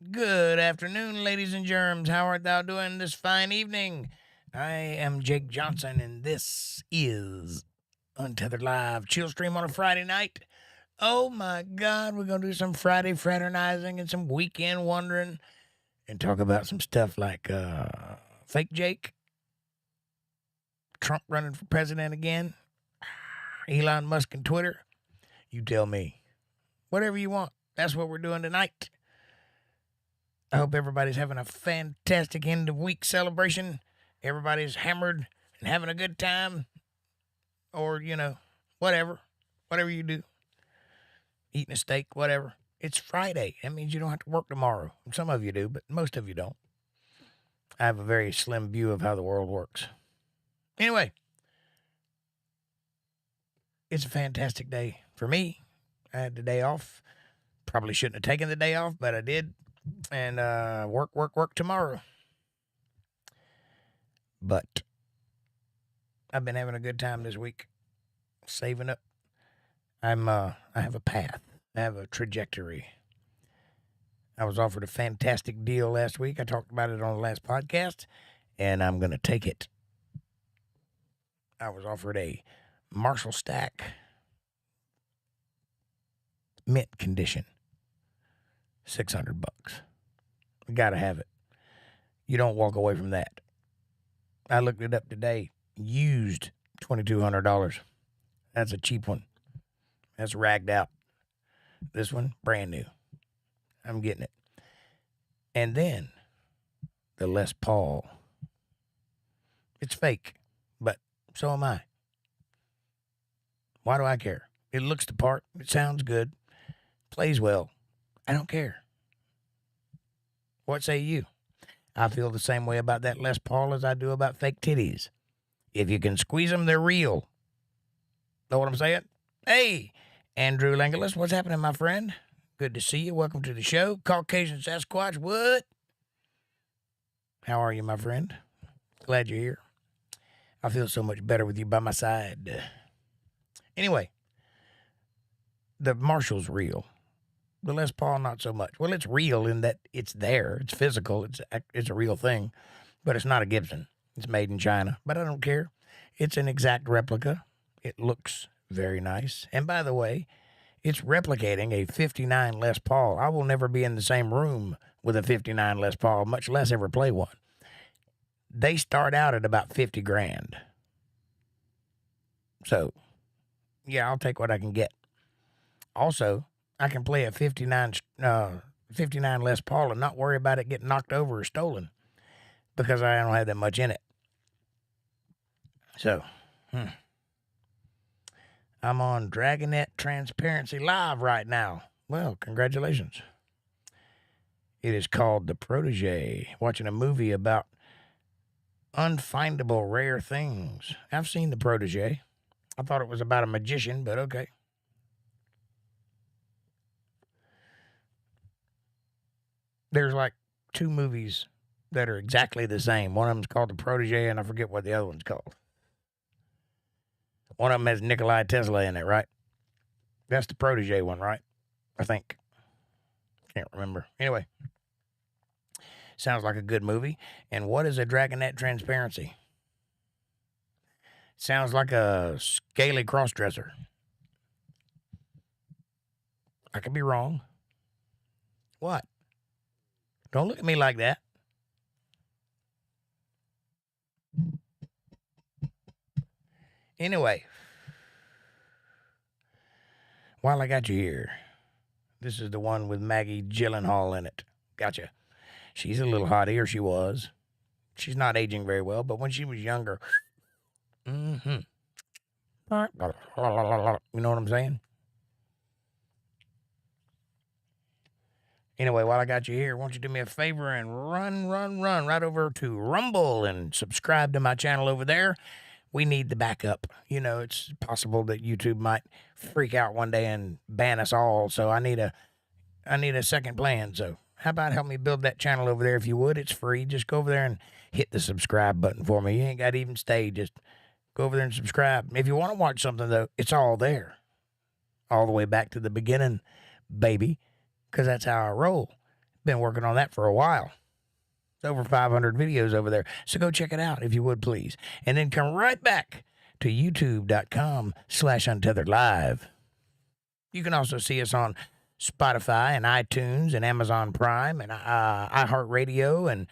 Good afternoon, ladies and germs. How art thou doing this fine evening? I am Jake Johnson, and this is Untethered Live ChillStream on a Friday night. Oh my God, we're going to do some Friday fraternizing and some weekend wondering and talk about some stuff like fake Jake, Trump running for president again, Elon Musk and Twitter. You tell me. Whatever you want. That's what we're doing tonight. I hope everybody's having a fantastic end of week celebration. Everybody's hammered and having a good time. Or, whatever. Whatever you do. Eating a steak, whatever. It's Friday. That means you don't have to work tomorrow. Some of you do, but most of you don't. I have a very slim view of how the world works. Anyway, it's a fantastic day for me. I had the day off. Probably shouldn't have taken the day off, but I did. And work tomorrow. But I've been having a good time this week, saving up. I have a path. I have a trajectory. I was offered a fantastic deal last week. I talked about it on the last podcast, and I'm going to take it. I was offered a Marshall Stack mint condition. $600. You got to have it. You don't walk away from that. I looked it up today. Used $2,200. That's a cheap one. That's ragged out. This one, brand new. I'm getting it. And then the Les Paul. It's fake, but so am I. Why do I care? It looks the part. It sounds good. Plays well. I don't care. What say you? I feel the same way about that Les Paul as I do about fake titties. If you can squeeze them, they're real. Know what I'm saying? Hey, Andrew Langelis, what's happening, my friend? Good to see you. Welcome to the show. Caucasian Sasquatch, what? How are you, my friend? Glad you're here. I feel so much better with you by my side. Anyway, the Marshall's real. The Les Paul, not so much. Well, it's real in that it's there. It's physical. It's a real thing. But it's not a Gibson. It's made in China. But I don't care. It's an exact replica. It looks very nice. And by the way, it's replicating a 59 Les Paul. I will never be in the same room with a 59 Les Paul, much less ever play one. They start out at about 50 grand. So, yeah, I'll take what I can get. Also, I can play a 59 Les Paul and not worry about it getting knocked over or stolen because I don't have that much in it. So, I'm on Dragonet Transparency Live right now. Well, congratulations. It is called The Protege, watching a movie about unfindable rare things. I've seen The Protege. I thought it was about a magician, but okay. There's like two movies that are exactly the same. One of them's called The Protege, and I forget what the other one's called. One of them has Nikola Tesla in it, right? That's the Protege one, right? I think. Can't remember. Anyway. Sounds like a good movie. And what is a Dragonet Transparency? Sounds like a scaly crossdresser. I could be wrong. What? Don't look at me like that. Anyway, while I got you here, this is the one with Maggie Gyllenhaal in it. Gotcha. She's a little hottie, or she was. She's not aging very well, but when she was younger, you know what I'm saying? Anyway, while I got you here, won't you do me a favor and run right over to Rumble and subscribe to my channel over there? We need the backup. You know, it's possible that YouTube might freak out one day and ban us all, so I need a second plan. So how about help me build that channel over there if you would? It's free. Just go over there and hit the subscribe button for me. You ain't got to even stay. Just go over there and subscribe. If you want to watch something, though, it's all there. All the way back to the beginning, baby, because that's how I roll. Been working on that for a while. It's over 500 videos over there. So go check it out if you would, please. And then come right back to youtube.com/UntetheredLive. You can also see us on Spotify and iTunes and Amazon Prime and iHeartRadio and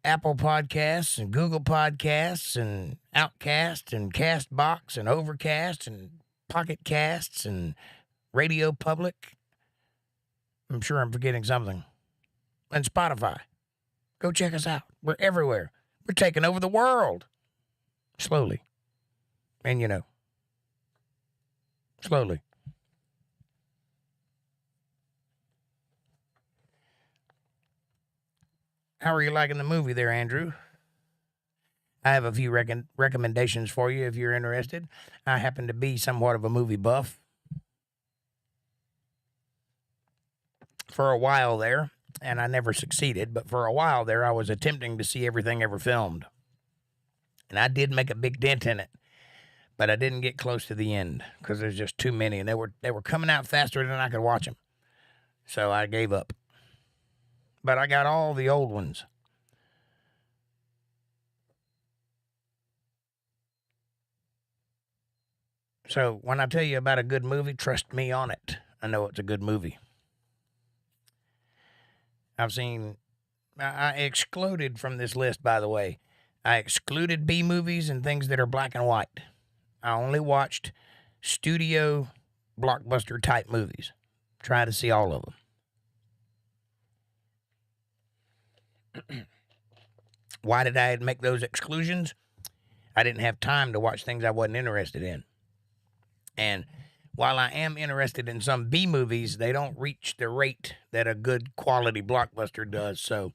Apple Podcasts and Google Podcasts and Outcast and Castbox and Overcast and Pocket Casts and Radio Public. I'm sure I'm forgetting something. And Spotify. Go check us out. We're everywhere. We're taking over the world. Slowly. And, slowly. How are you liking the movie there, Andrew? I have a few recommendations for you if you're interested. I happen to be somewhat of a movie buff. For a while there, and I never succeeded, but for a while there, I was attempting to see everything ever filmed. And I did make a big dent in it, but I didn't get close to the end because there's just too many, and they were coming out faster than I could watch them. So I gave up. But I got all the old ones. So when I tell you about a good movie, trust me on it. I know it's a good movie. I excluded from this list, by the way. I excluded B movies and things that are black and white. I only watched studio blockbuster type movies. Try to see all of them. Why did I make those exclusions? I didn't have time to watch things I wasn't interested in. And while I am interested in some B movies, they don't reach the rate that a good quality blockbuster does. So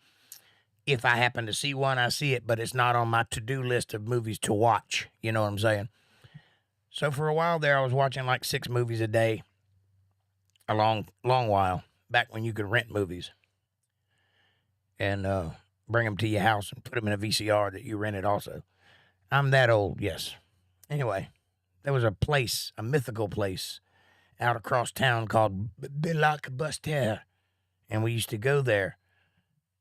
if I happen to see one, I see it, but it's not on my to-do list of movies to watch. You know what I'm saying? So for a while there, I was watching like 6 movies a day. A long while, back when you could rent movies. And bring them to your house and put them in a VCR that you rented also. I'm that old, yes. Anyway, there was a mythical place out across town called Blockbuster. And we used to go there,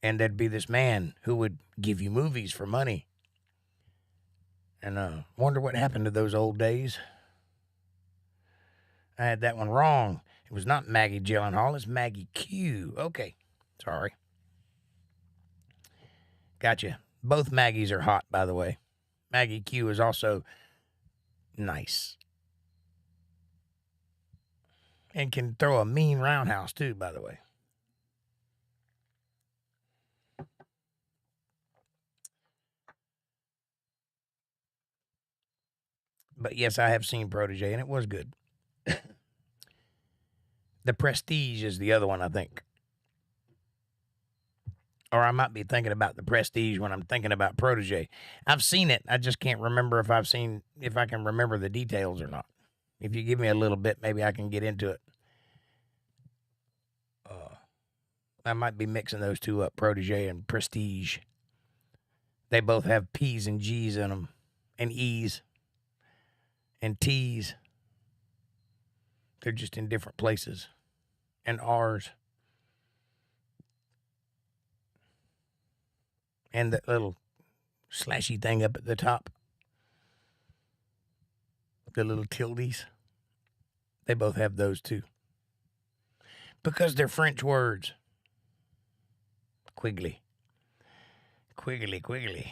and there'd be this man who would give you movies for money. And wonder what happened to those old days. I had that one wrong. It was not Maggie Gyllenhaal, it's Maggie Q. Okay, sorry. Gotcha. Both Maggies are hot, by the way. Maggie Q is also nice. And can throw a mean roundhouse, too, by the way. But yes, I have seen Protege, and it was good. The Prestige is the other one, I think. Or I might be thinking about The Prestige when I'm thinking about Protege. I've seen it. I just can't remember if I can remember the details or not. If you give me a little bit, maybe I can get into it. I might be mixing those two up, Protege and Prestige. They both have P's and G's in them, and E's, and T's. They're just in different places, and R's. And that little slashy thing up at the top. The little tildes. They both have those too. Because they're French words. Quiggly. Quiggly.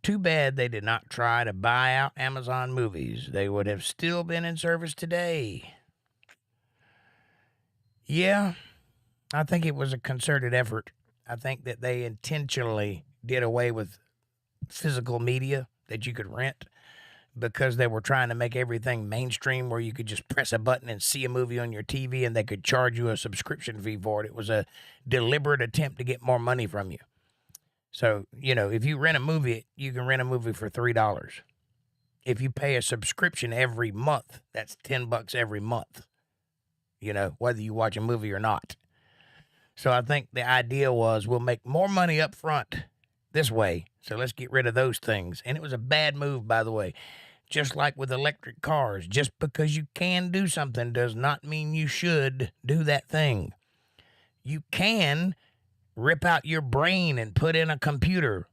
Too bad they did not try to buy out Amazon Movies. They would have still been in service today. Yeah, I think it was a concerted effort. I think that they intentionally did away with physical media that you could rent because they were trying to make everything mainstream where you could just press a button and see a movie on your TV and they could charge you a subscription fee for it. It was a deliberate attempt to get more money from you. So, if you rent a movie, you can rent a movie for $3. If you pay a subscription every month, that's $10 every month, whether you watch a movie or not. So I think the idea was we'll make more money up front this way, so let's get rid of those things. And it was a bad move, by the way. Just like with electric cars, just because you can do something does not mean you should do that thing. You can rip out your brain and put in a computer.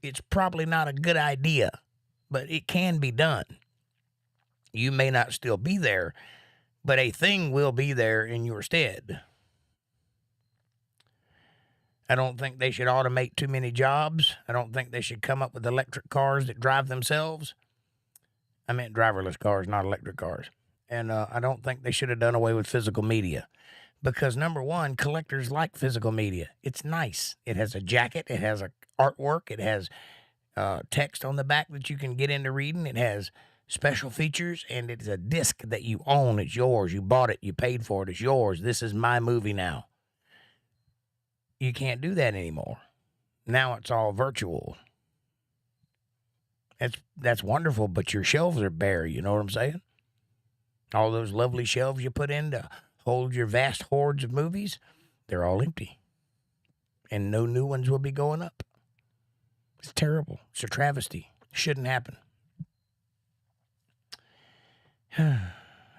It's probably not a good idea, but it can be done. You may not still be there, but a thing will be there in your stead. I don't think they should automate too many jobs. I don't think they should come up with electric cars that drive themselves. I meant driverless cars, not electric cars. And I don't think they should have done away with physical media. Because, number one, collectors like physical media. It's nice. It has a jacket. It has a artwork. It has text on the back that you can get into reading. It has special features, and it's a disc that you own. It's yours. You bought it. You paid for it. It's yours. This is my movie now. You can't do that anymore. Now it's all virtual. That's wonderful, but your shelves are bare. You know what I'm saying? All those lovely shelves you put in to hold your vast hordes of movies, they're all empty. And no new ones will be going up. It's terrible. It's a travesty. Shouldn't happen.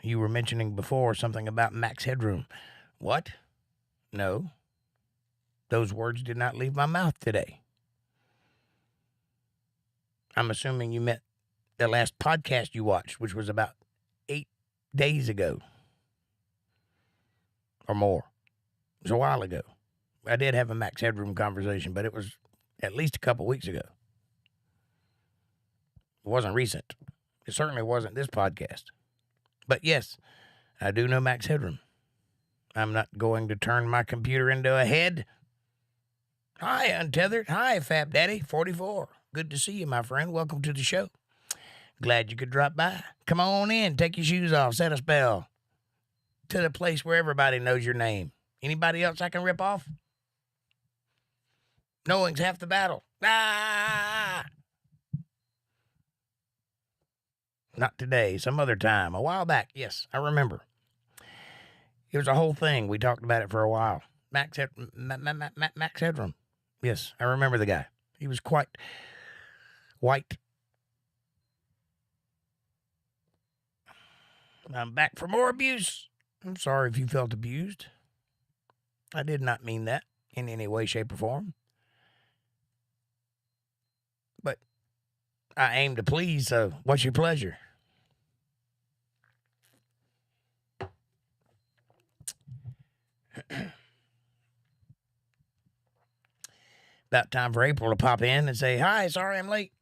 You were mentioning before something about max headroom. What? No. Those words did not leave my mouth today. I'm assuming you meant the last podcast you watched, which was about 8 days ago or more. It was a while ago. I did have a max headroom conversation, but it was at least a couple weeks ago. It wasn't recent. It certainly wasn't this podcast. But yes, I do know max headroom. I'm not going to turn my computer into a head. Hi, Untethered. Hi, Fab Daddy 44. Good to see you, my friend. Welcome to the show. Glad you could drop by. Come on in. Take your shoes off. Set a spell. To the place where everybody knows your name. Anybody else I can rip off? Knowing's half the battle. Ah! Not today. Some other time. A while back. Yes, I remember. It was a whole thing. We talked about it for a while. Max Headroom. Yes, I remember the guy. He was quite white. I'm back for more abuse. I'm sorry if you felt abused. I did not mean that in any way, shape, or form. But I aim to please, so what's your pleasure? About time for April to pop in and say, hi, sorry I'm late.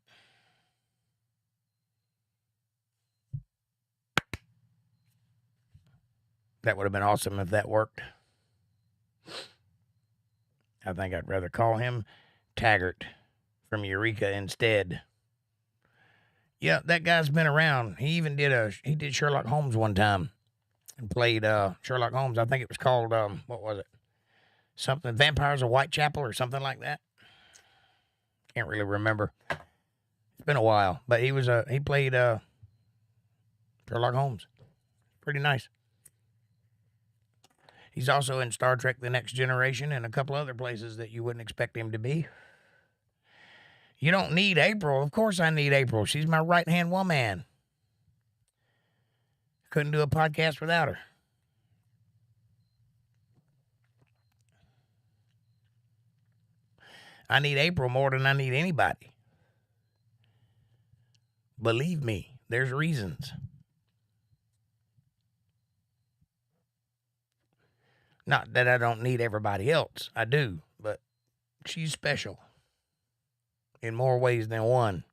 That would have been awesome if that worked. I think I'd rather call him Taggart from Eureka instead. Yeah, that guy's been around. He even did Sherlock Holmes one time and played Sherlock Holmes. I think it was called, what was it? Something, Vampires of Whitechapel or something like that. Can't really remember. It's been a while, but he played Sherlock Holmes. Pretty nice. He's also in Star Trek The Next Generation and a couple other places that you wouldn't expect him to be. You don't need April. Of course I need April. She's my right-hand woman. Couldn't do a podcast without her. I need April more than I need anybody. Believe me, there's reasons. Not that I don't need everybody else. I do, but she's special in more ways than one.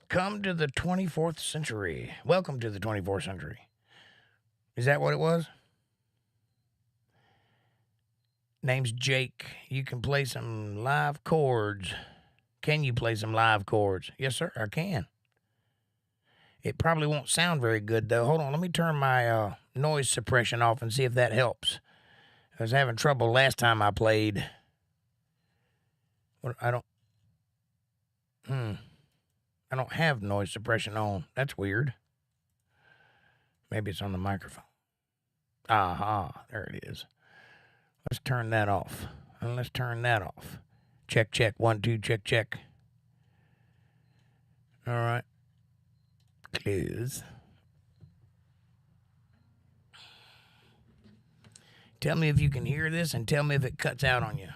Come to the 24th century. Welcome to the 24th century. Is that what it was? Name's Jake. You can play some live chords. Can you play some live chords? Yes, sir, I can. It probably won't sound very good, though. Hold on, let me turn my noise suppression off and see if that helps. I was having trouble last time I played. I don't have noise suppression on. That's weird. Maybe it's on the microphone. Aha, there it is. Let's turn that off. And let's turn that off. Check, check. 1, 2, check, check. All right. Close. Tell me if you can hear this and tell me if it cuts out on you.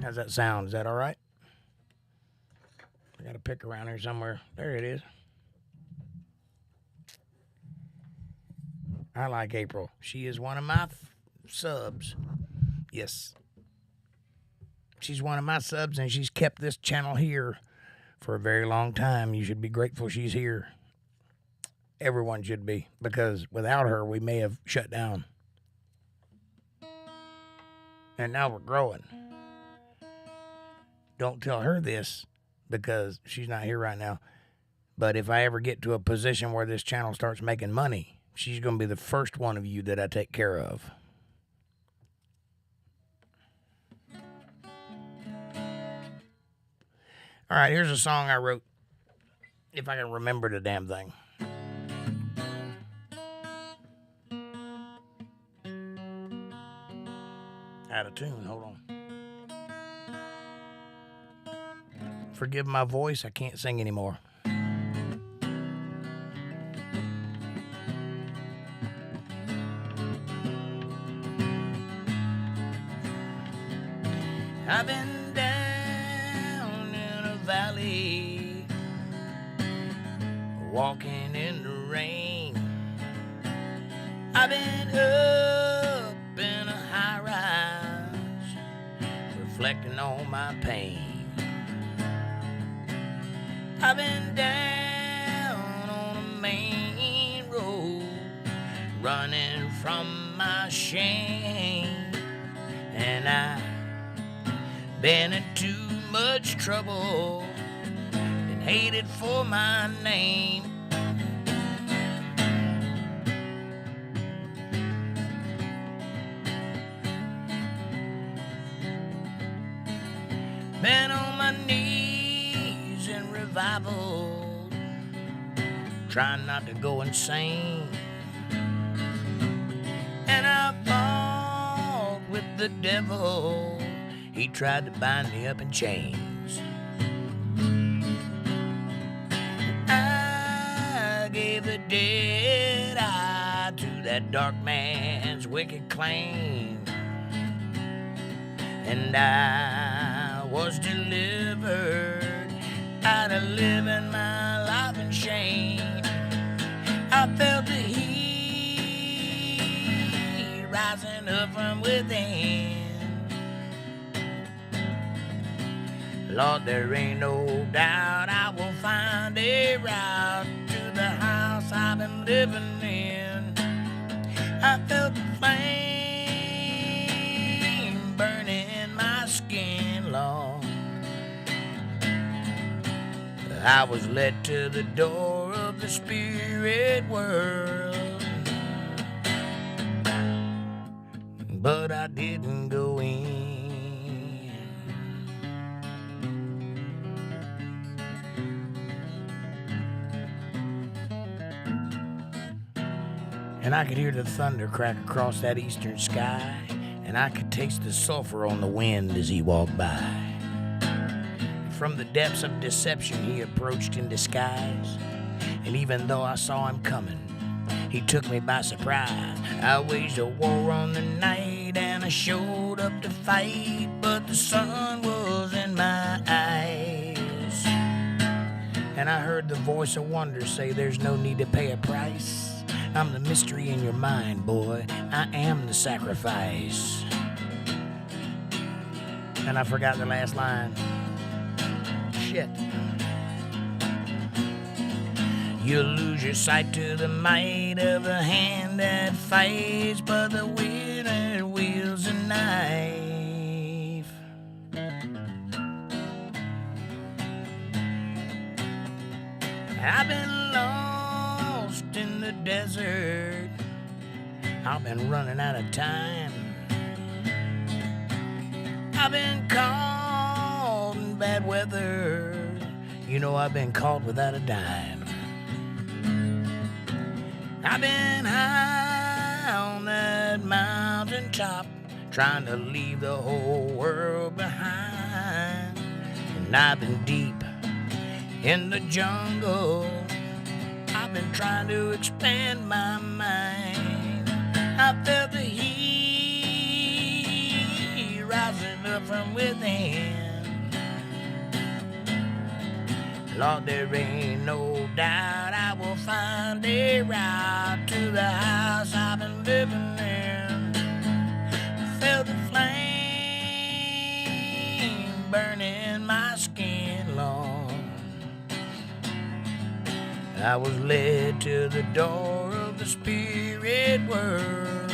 How's that sound? Is that all right? I got a pick around here somewhere. There it is. I like April. She is one of my subs. Yes. She's one of my subs, and she's kept this channel here for a very long time. You should be grateful she's here. Everyone should be, because without her, we may have shut down. And now we're growing. Don't tell her this, because she's not here right now. But if I ever get to a position where this channel starts making money, she's going to be the first one of you that I take care of. All right, here's a song I wrote, if I can remember the damn thing. Out of tune, hold on. Forgive my voice, I can't sing anymore. I've been down in a valley, walking in the rain. I've been up in a high rise, reflecting on my pain. I've been down on a main road, running from my shame. And I've been in too much trouble, been hated for my name. Been on my knees in revival, trying not to go insane. And I fought with the devil, he tried to bind me up in chains. I gave the dead eye to that dark man's wicked claim. And I was delivered out of living my life in shame. I felt the heat rising up from within. Lord, there ain't no doubt I will find a route to the house I've been living in. I felt the flame burning in my skin, Lord. I was led to the door of the spirit world, but I didn't go in. And I could hear the thunder crack across that eastern sky, and I could taste the sulfur on the wind as he walked by. From the depths of deception he approached in disguise, and even though I saw him coming, he took me by surprise. I waged a war on the night, and I showed up to fight, but the sun was in my eyes. And I heard the voice of wonder say there's no need to pay a price. I'm the mystery in your mind, boy. I am the sacrifice. And I forgot the last line. Shit. You'll lose your sight to the might of a hand that fights, but the winner wields a knife. I've been lost in the desert, I've been running out of time. I've been caught in bad weather, You know I've been caught without a dime. I've been high on that mountain top, trying to leave the whole world behind. And I've been deep in the jungle. I've been trying to expand my mind. I felt the heat rising up from within. Lord, there ain't no doubt I will find a route to the house I've been living in. I felt the flame burning my skin, Lord. I was led to the door of the spirit world,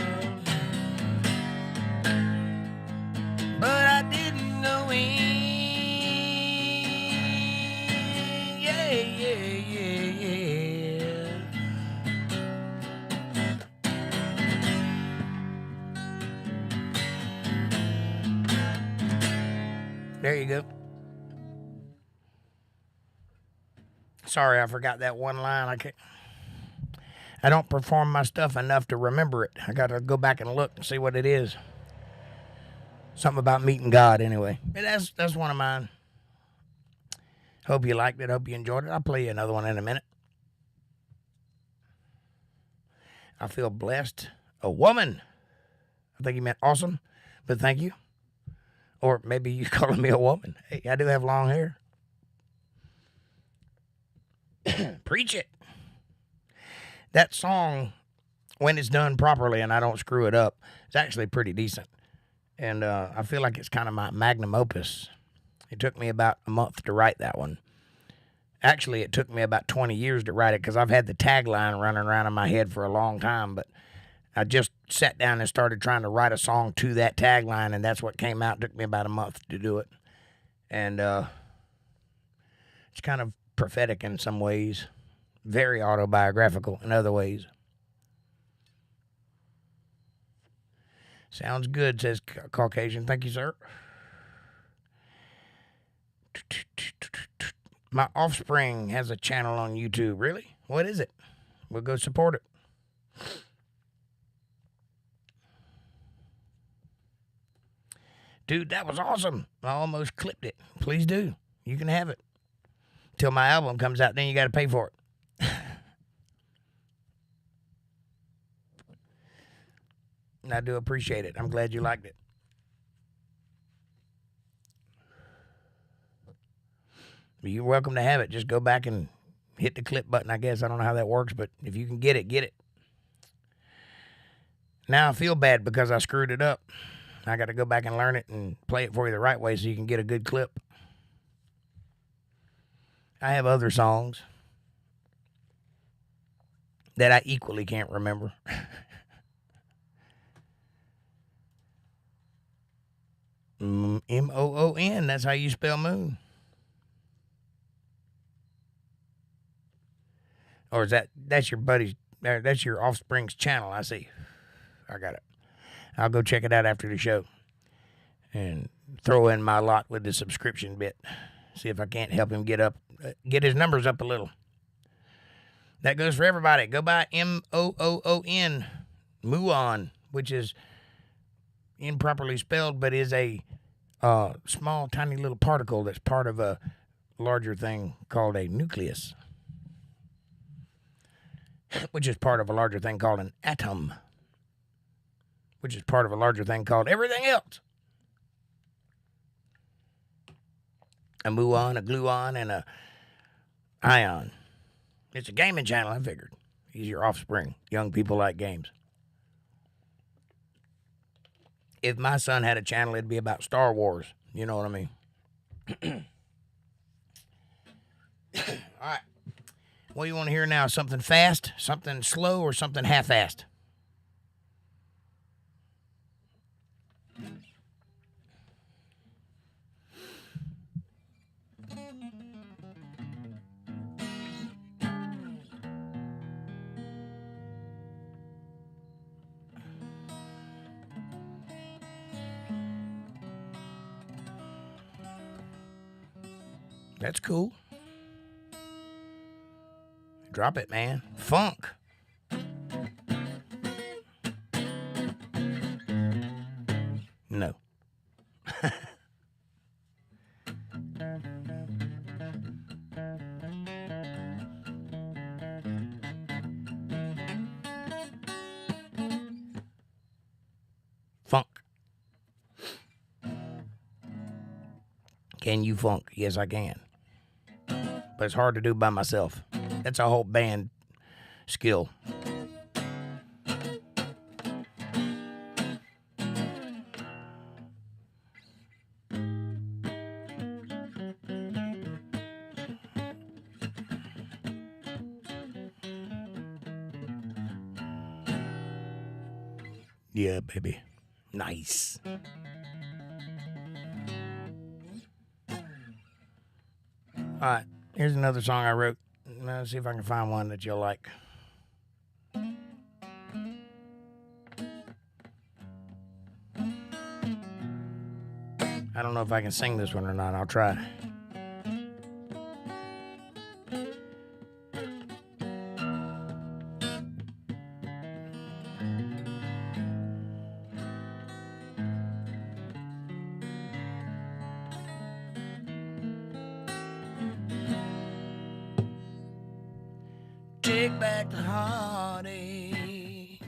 but I didn't go in. There you go. Sorry, I forgot that one line. I don't perform my stuff enough to remember it. I got to go back and look and see what it is. Something about meeting God, anyway. But that's one of mine. Hope you liked it. Hope you enjoyed it. I'll play you another one in a minute. I feel blessed. A woman. I think he meant awesome, but thank you. Or maybe you're calling me a woman. Hey, I do have long hair. Preach it. That song, when it's done properly and I don't screw it up, it's actually pretty decent. And I feel like it's kind of my magnum opus. It took me about a month to write that one. Actually, it took me about 20 years to write it because I've had the tagline running around in my head for a long time, but I just sat down and started trying to write a song to that tagline, and that's what came out. It took me about a month to do it. And it's kind of prophetic in some ways, very autobiographical in other ways. Sounds good, says Caucasian. Thank you, sir. My offspring has a channel on YouTube. Really? What is it? We'll go support it. Dude, that was awesome. I almost clipped it. Please do. You can have it. Till my album comes out, then you got to pay for it. And I do appreciate it. I'm glad you liked it. You're welcome to have it. Just go back and hit the clip button, I guess. I don't know how that works, but if you can get it, get it. Now I feel bad because I screwed it up. I got to go back and learn it and play it for you the right way so you can get a good clip. I have other songs that I equally can't remember. M-O-O-N, that's how you spell moon. Or is that's your buddy's, that's your offspring's channel, I see. I got it. I'll go check it out after the show and throw in my lot with the subscription bit. See if I can't help him get his numbers up a little. That goes for everybody. Go by M-O-O-O-N, Muon, which is improperly spelled, but is a small, tiny little particle that's part of a larger thing called a nucleus, which is part of a larger thing called an atom, which is part of a larger thing called everything else. A muon, a gluon, and a ion. It's a gaming channel, I figured. He's your offspring. Young people like games. If my son had a channel, it'd be about Star Wars. You know what I mean? All right. What do you want to hear now? Something fast, something slow, or something half-assed? That's cool. Drop it, man. Funk. No. Funk. Can you funk? Yes, I can. But it's hard to do by myself. That's a whole band skill. Yeah, baby. Nice. All right, here's another song I wrote. Let's see if I can find one that you'll like. I don't know if I can sing this one or not. I'll try. Take back the heartache,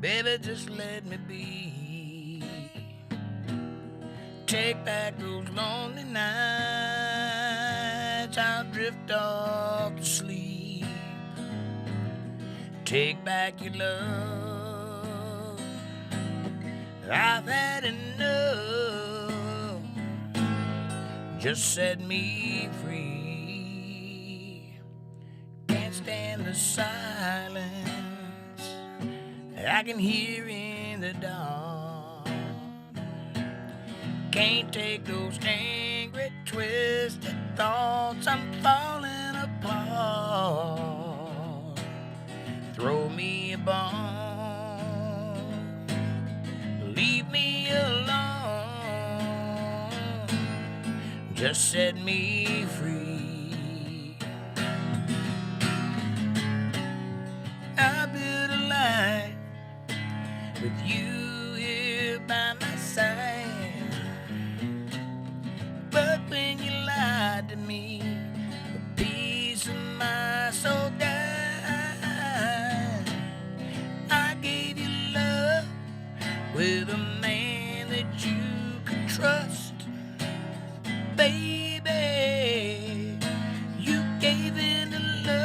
baby, just let me be. Take back those lonely nights, I'll drift off to sleep. Take back your love, I've had enough. Just set me free. Stand the silence I can hear in the dark. Can't take those angry, twisted thoughts. I'm falling apart. Throw me a bone, leave me alone. Just set me free. I built a life with you here by my side, but when you lied to me, a piece of my soul died. I gave you love with a man that you could trust, baby. You gave in to love.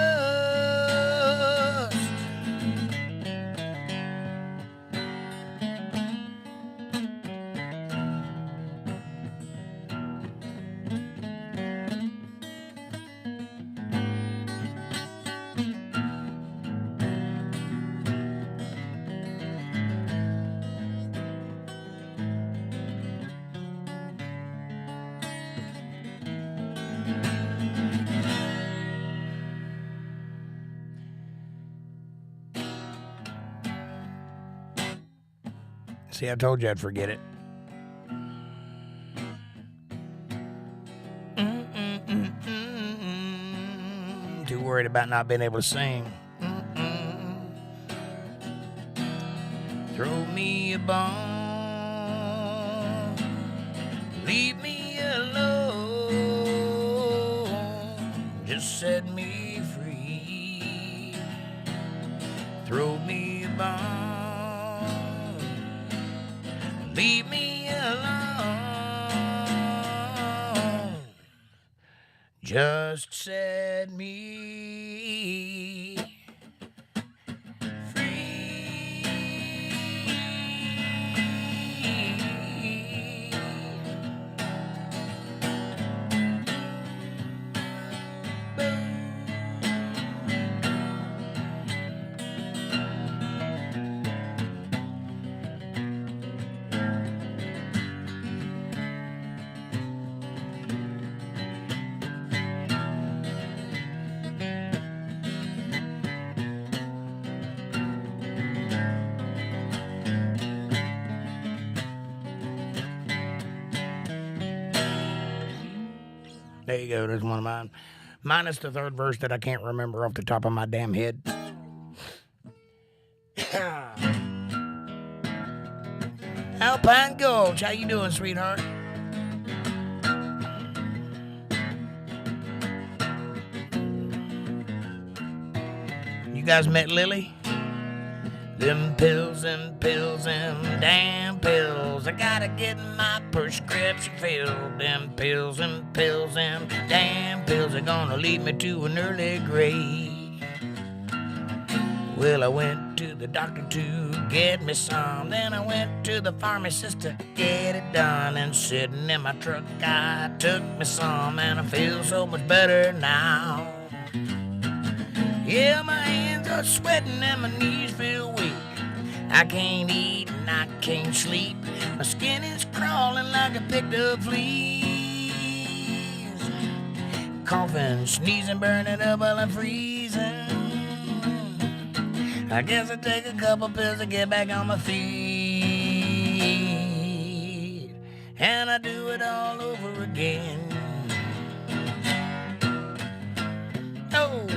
See, I told you I'd forget it. Too worried about not being able to sing. Throw me a bone, leave me alone. Just set me free. Throw me a bone, leave me alone. Just set me free. There you go. There's one of mine. Minus the third verse that I can't remember off the top of my damn head. Alpine Gulch, how you doing, sweetheart? You guys met Lily? Them pills and damn pills. I gotta get my prescription filled. Them pills and damn pills are gonna lead me to an early grave. Well, I went to the doctor to get me some. Then I went to the pharmacist to get it done. And sitting in my truck, I took me some. And I feel so much better now. Yeah, my hands are sweating and my knees feel weak. I can't eat and I can't sleep. My skin is crawling like a picked up fleas. Coughing, sneezing, burning up while I'm freezing. I guess I take a couple pills to get back on my feet. And I do it all over again. Oh!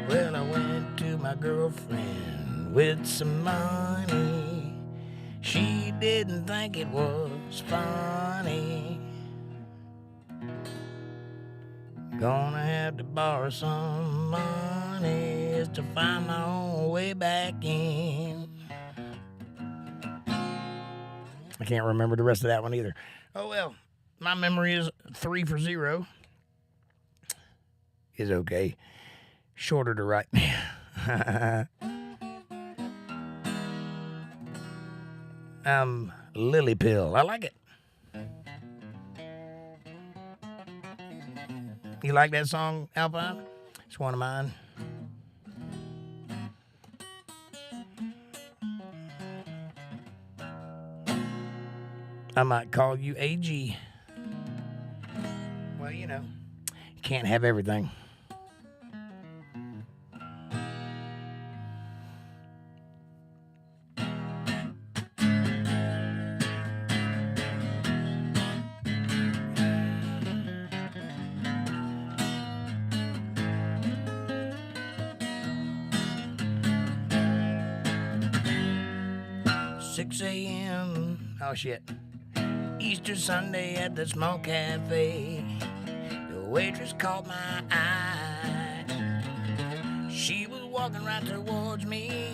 Well, I went to my girlfriend with some money. She didn't think it was funny. Gonna have to borrow some money just to find my own way back in. I can't remember the rest of that one either. Oh well, my memory is 3 for 0. Is okay. Shorter to write. Lily Pill. I like it. You like that song, Alpine? It's one of mine. I might call you AG. Well, you know, you can't have everything. Oh shit. Easter Sunday at the small cafe. The waitress caught my eye. She was walking right towards me.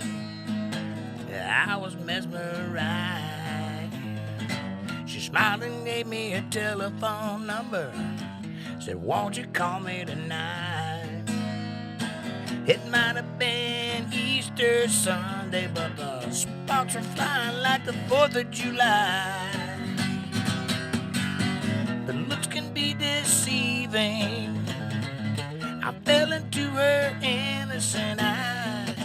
I was mesmerized. She smiled and gave me a telephone number. Said, won't you call me tonight? It might have been Easter Sunday, but the sparks were flying like the 4th of July. The looks can be deceiving. I fell into her innocent eyes.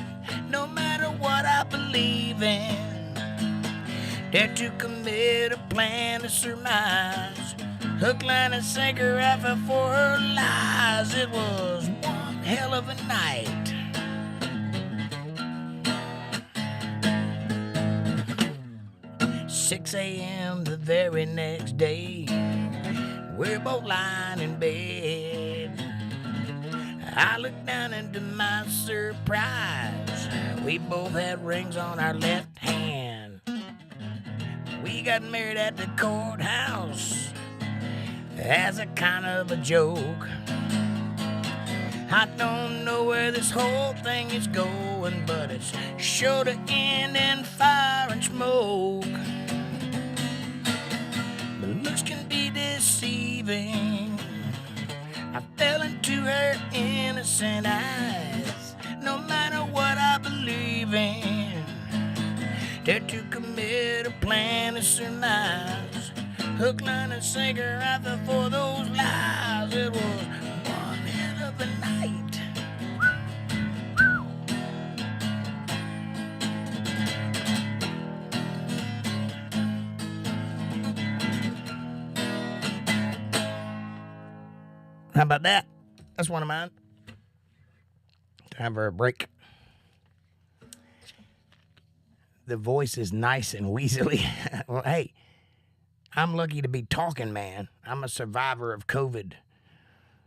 No matter what I believe in, dared to commit a plan to surmise. Hook, line, and sinker after for her lies. It was one hell of a night. "6 a.m. the very next day, we're both lying in bed. I looked down into my surprise. We both had rings on our left hand. We got married at the courthouse as a kind of a joke. I don't know where this whole thing is going, but it's sure to end in fire and smoke. The looks can be deceiving. I fell into her innocent eyes. No matter what I believe in, dared to commit a plan to surmise. Hook, line, and sinker after for those lies. It was one hell of a night. How about that? That's one of mine. Time for a break. the voice is nice and weaselly. Well, hey, I'm lucky to be talking, man. I'm a survivor of COVID.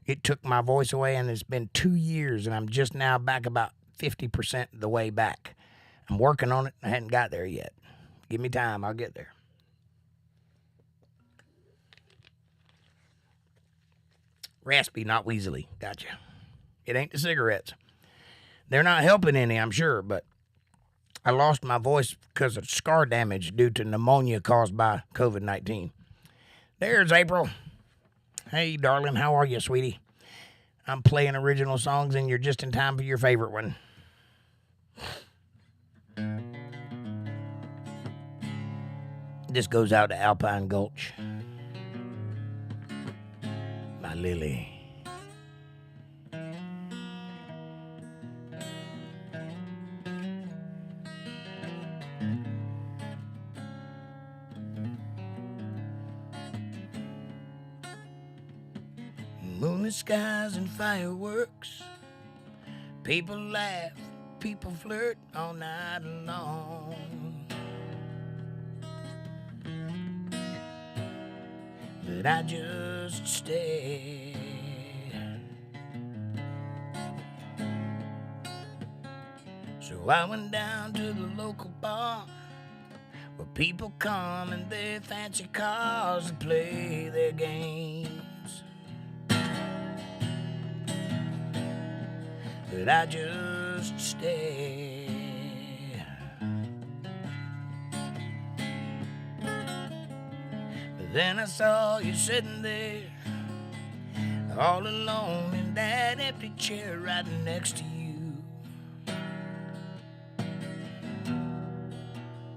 It took my voice away, and it's been 2 years, and I'm just now back about 50% the way back. I'm working on it. I hadn't got there yet. Give me time. I'll get there. Raspy, not weaselly. Gotcha. It ain't the cigarettes. They're not helping any, I'm sure, but I lost my voice because of scar damage due to pneumonia caused by COVID-19. There's April. Hey, darling, how are you, sweetie? I'm playing original songs, and you're just in time for your favorite one. This goes out to Alpine Gulch. My Lily. Moonlit skies and fireworks. People laugh, people flirt all night long. But I just stare. So I went down to the local bar where people come in their fancy cars to play their games. But I just stare. But then I saw you sitting there, all alone in that empty chair right next to you.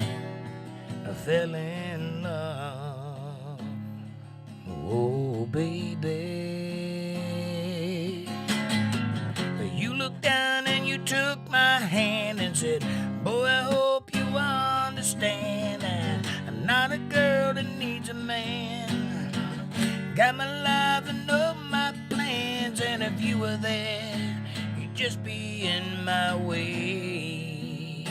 I fell in love, oh baby. You looked down and you took my hand and said, boy, I hope you understand that I'm not a girl that needs a man. Got my life and all my plans, and if you were there, you'd just be in my way.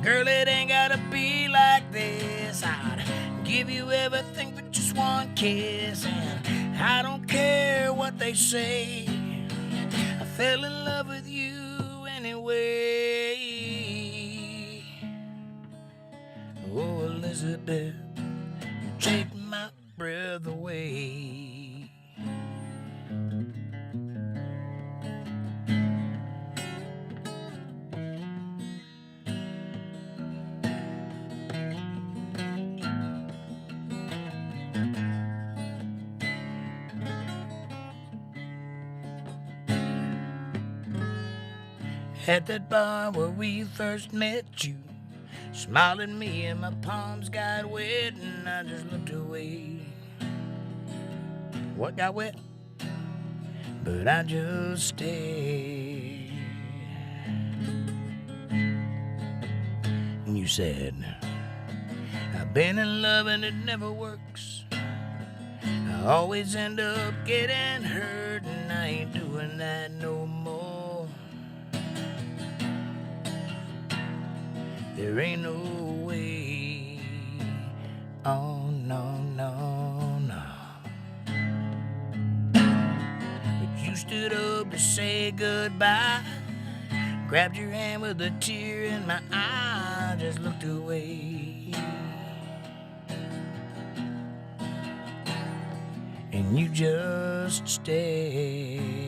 Girl, it ain't gotta be like this. I'd give you everything for just one kiss, and I don't care what they say. I fell in love with you anyway. Oh, Elizabeth, you take my breath away. At that bar where we first met, you smiled at me and my palms got wet and I just looked away. What got wet? But I just stayed. And you said, I've been in love and it never works. I always end up getting hurt, and I ain't doing that no more. There ain't no way. Oh, no, no, no. But you stood up to say goodbye, grabbed your hand with a tear in my eye, just looked away. And you just stayed.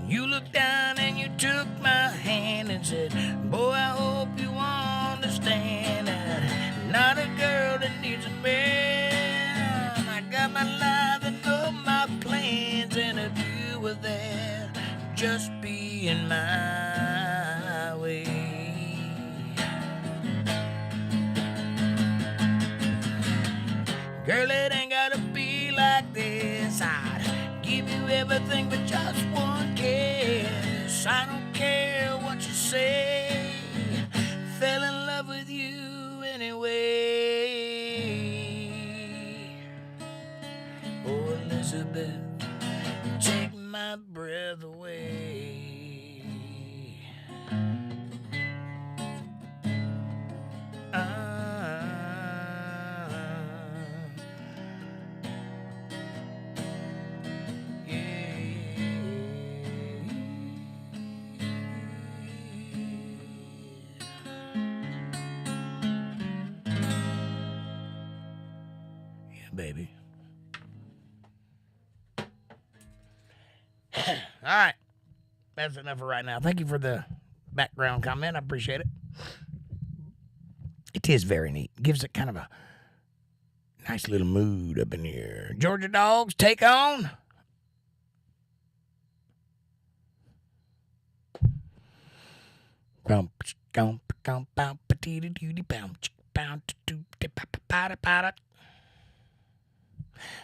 You looked down and you took my hand and said, boy, I hope you understand that I'm not a girl that needs a man. I got my life and all my plans, and if you were there, just be in my way. Girl, it ain't gotta be like this. I'd give you everything but just one kiss. I don't care what you say. Fell in love with you anyway. take my breath away. Baby. All right. That's enough for right now. Thank you for the background comment. I appreciate it. It is very neat. Gives it kind of a nice little mood up in here. Georgia Dogs, take on.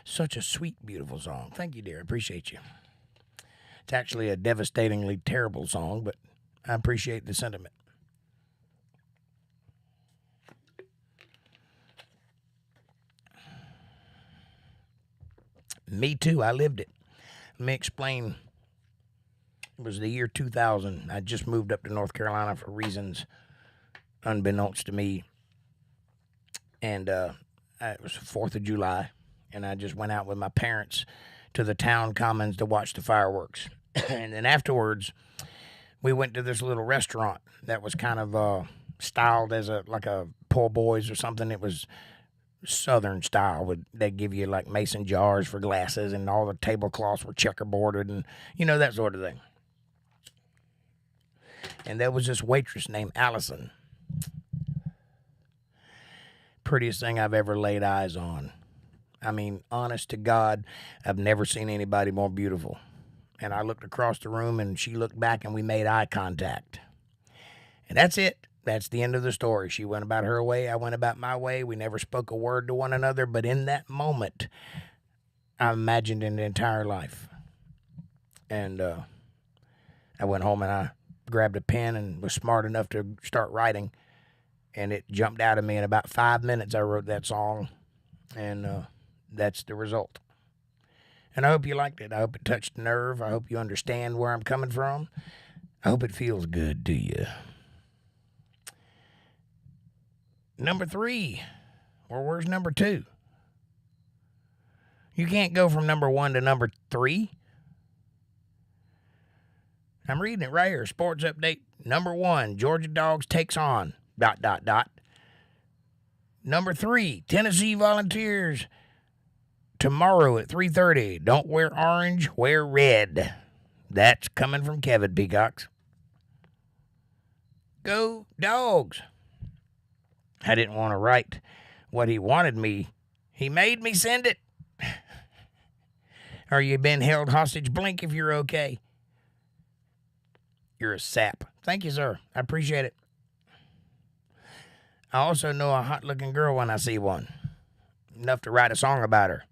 Such a sweet, beautiful song. Thank you, dear. I appreciate you. It's actually a devastatingly terrible song, but I appreciate the sentiment. Me too. I lived it. Let me explain. It was the year 2000. I just moved up to North Carolina for reasons unbeknownst to me. And it was the 4th of July. And I just went out with my parents to the town commons to watch the fireworks. And then afterwards, we went to this little restaurant that was kind of styled as like a poor boys or something. It was Southern style. They'd give you like mason jars for glasses, and all the tablecloths were checkerboarded and, that sort of thing. And there was this waitress named Allison. Prettiest thing I've ever laid eyes on. I mean, honest to God, I've never seen anybody more beautiful. And I looked across the room, and she looked back, and we made eye contact. And that's it. That's the end of the story. She went about her way. I went about my way. We never spoke a word to one another. But in that moment, I imagined an entire life. And I went home, and I grabbed a pen and was smart enough to start writing. And it jumped out of me. In about 5 minutes, I wrote that song. And that's the result. And I hope you liked it. I hope it touched a nerve. I hope you understand where I'm coming from. I hope it feels good to you. Number 3. Or where's number 2? You can't go from number 1 to number 3. I'm reading it right here. Sports update. Number 1, Georgia Dogs takes on ... Number 3, Tennessee Volunteers tomorrow at 3:30. Don't wear orange, wear red. That's coming from Kevin Peacocks. Go Dogs. I didn't want to write what he wanted me. He made me send it. Are you been held hostage? Blink if you're okay. You're a sap. Thank you, sir. I appreciate it. I also know a hot-looking girl when I see one. Enough to write a song about her.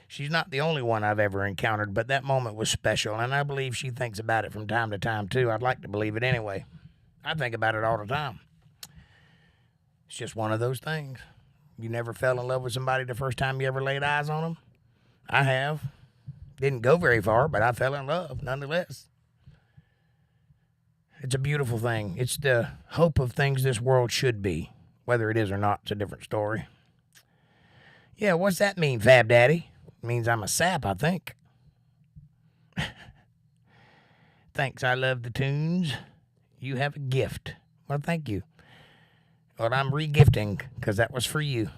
She's not the only one I've ever encountered, but that moment was special, and I believe she thinks about it from time to time, too. I'd like to believe it anyway. I think about it all the time. It's just one of those things. You never fell in love with somebody the first time you ever laid eyes on them? I have. Didn't go very far, but I fell in love nonetheless. It's a beautiful thing. It's the hope of things this world should be. Whether it is or not, it's a different story. Yeah, what's that mean, Fab Daddy? It means I'm a sap, I think. Thanks, I love the tunes. You have a gift. Well, thank you. Well, I'm re-gifting, because that was for you.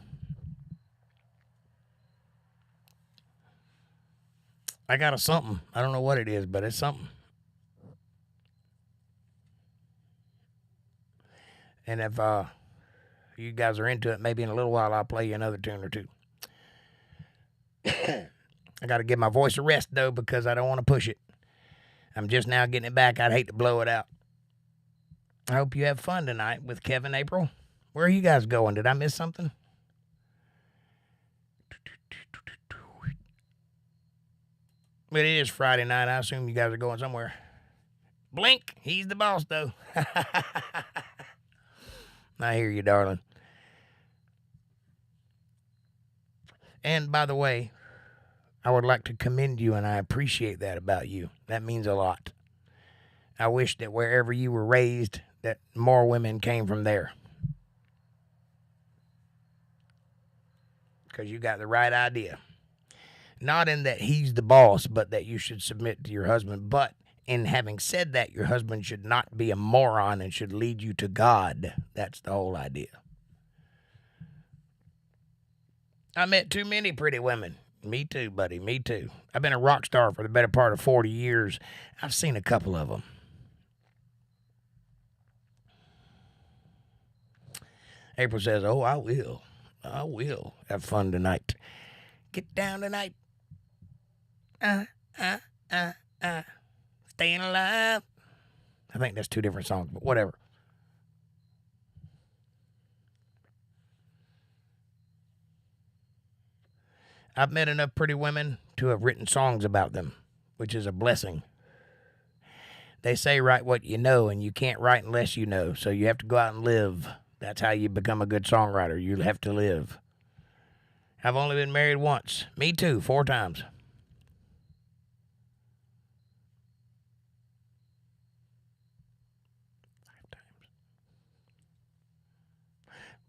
I got a something. I don't know what it is, but it's something. And if you guys are into it, maybe in a little while I'll play you another tune or two. I got to give my voice a rest, though, because I don't want to push it. I'm just now getting it back. I'd hate to blow it out. I hope you have fun tonight with Kevin April. Where are you guys going? Did I miss something? But it is Friday night. I assume you guys are going somewhere. Blink. He's the boss, though. I hear you, darling. And by the way, I would like to commend you, and I appreciate that about you. That means a lot. I wish that wherever you were raised, that more women came from there. Because you got the right idea. Not in that he's the boss, but that you should submit to your husband. But in having said that, your husband should not be a moron and should lead you to God. That's the whole idea. I met too many pretty women. Me too, buddy. Me too. I've been a rock star for the better part of 40 years. I've seen a couple of them. April says, oh, I will. I will have fun tonight. Get down tonight. Staying alive. I think that's two different songs, but whatever. I've met enough pretty women to have written songs about them, which is a blessing. They say write what you know, and you can't write unless you know, so you have to go out and live. That's how you become a good songwriter. You have to live. I've only been married once. Me too, 4 times.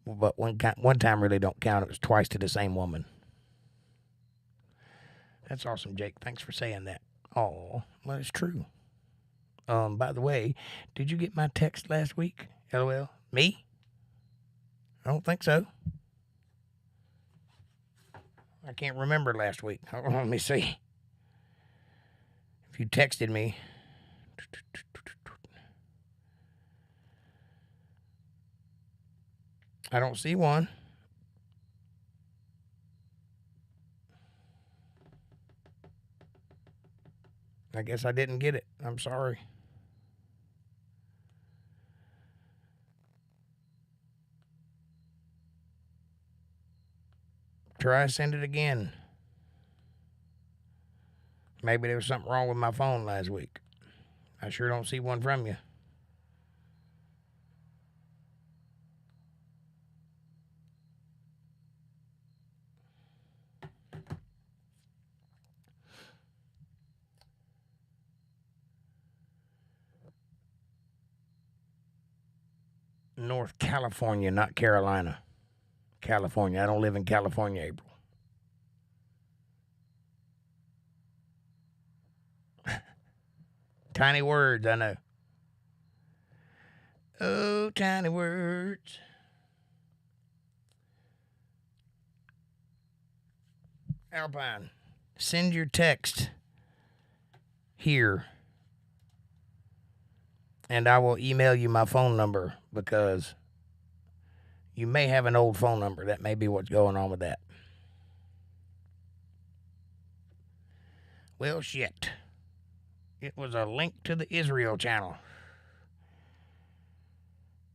But one time really don't count. It was twice to the same woman. That's awesome, Jake. Thanks for saying that. Oh, well, it's true. By the way, did you get my text last week? LOL. Me? I don't think so. I can't remember last week. Hold on, let me see. If you texted me. I don't see one. I guess I didn't get it. I'm sorry. Try to send it again. Maybe there was something wrong with my phone last week. I sure don't see one from you. North California, not Carolina. California. I don't live in California, April. Tiny words, I know. Oh, tiny words. Alpine, send your text here, and I will email you my phone number because you may have an old phone number. That may be what's going on with that. Well, shit. It was a link to the Israel channel.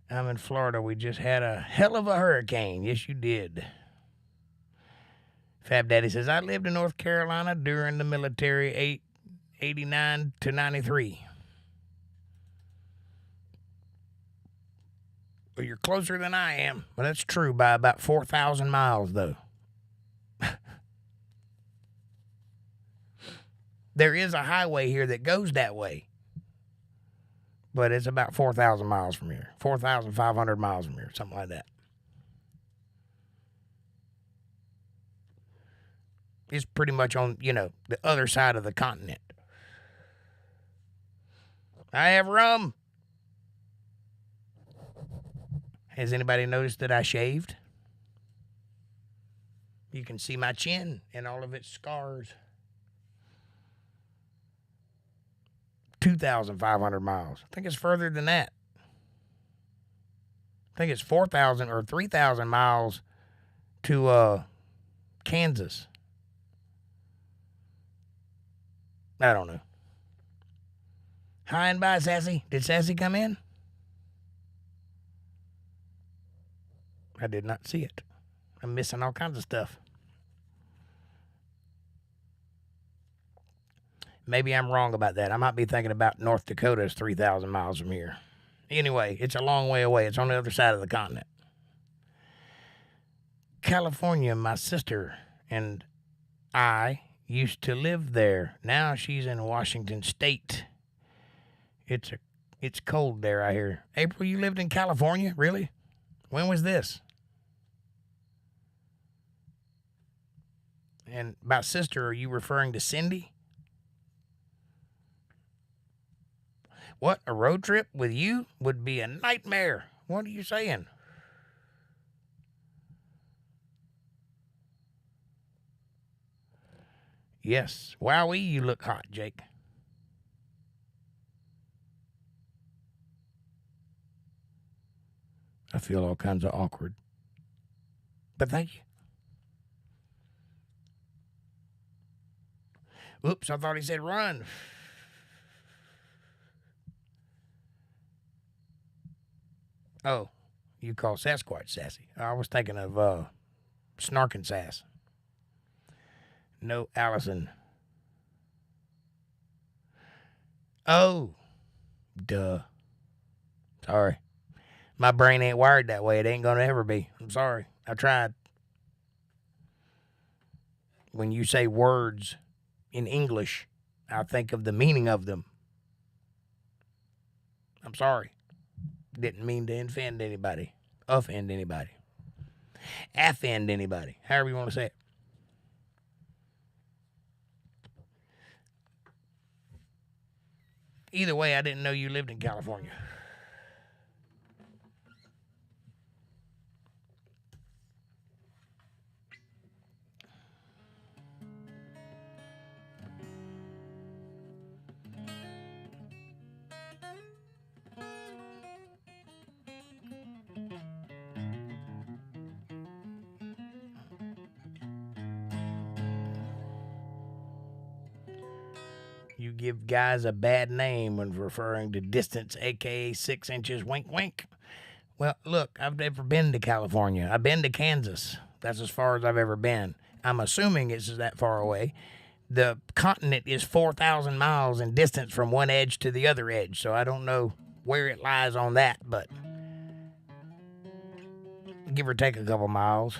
I'm in Florida. We just had a hell of a hurricane. Yes, you did. Fab Daddy says, I lived in North Carolina during the military, 89 to 93. Well, you're closer than I am. Well, that's true by about 4,000 miles, though. There is a highway here that goes that way. But it's about 4,000 miles from here. 4,500 miles from here, something like that. It's pretty much on, the other side of the continent. I have rum. Has anybody noticed that I shaved? You can see my chin and all of its scars. 2,500 miles. I think it's further than that. I think it's 4,000 or 3,000 miles to Kansas. I don't know. Hi and bye, Sassy. Did Sassy come in? I did not see it. I'm missing all kinds of stuff. Maybe I'm wrong about that. I might be thinking about North Dakota is 3,000 miles from here. Anyway, it's a long way away. It's on the other side of the continent. California, my sister and I used to live there. Now she's in Washington State. It's cold there, I hear. April, you lived in California? Really? When was this? And by sister, are you referring to Cindy? What, a road trip with you would be a nightmare. What are you saying? Yes. Wowee, you look hot, Jake. I feel all kinds of awkward. But thank you. Oops, I thought he said run. Oh, you call Sasquatch sassy. I was thinking of snarking sass. No, Allison. Oh, duh. Sorry. My brain ain't wired that way. It ain't gonna ever be. I'm sorry. I tried. When you say words in English, I think of the meaning of them. I'm sorry. Didn't mean to offend anybody. Offend anybody. Offend anybody. However you want to say it. Either way, I didn't know you lived in California. You give guys a bad name when referring to distance, aka 6 inches, wink, wink. Well, look, I've never been to California. I've been to Kansas. That's as far as I've ever been. I'm assuming it's that far away. The continent is 4,000 miles in distance from one edge to the other edge, so I don't know where it lies on that, but give or take a couple miles.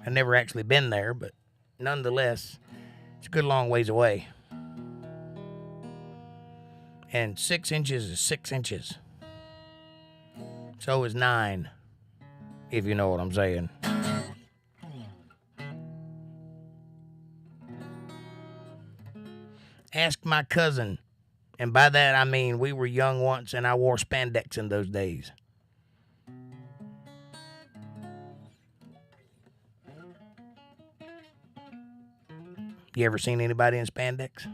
I've never actually been there, but nonetheless, it's a good long ways away. And 6 inches is 6 inches. So is 9, if you know what I'm saying. Ask my cousin. And by that I mean we were young once and I wore spandex in those days. You ever seen anybody in spandex?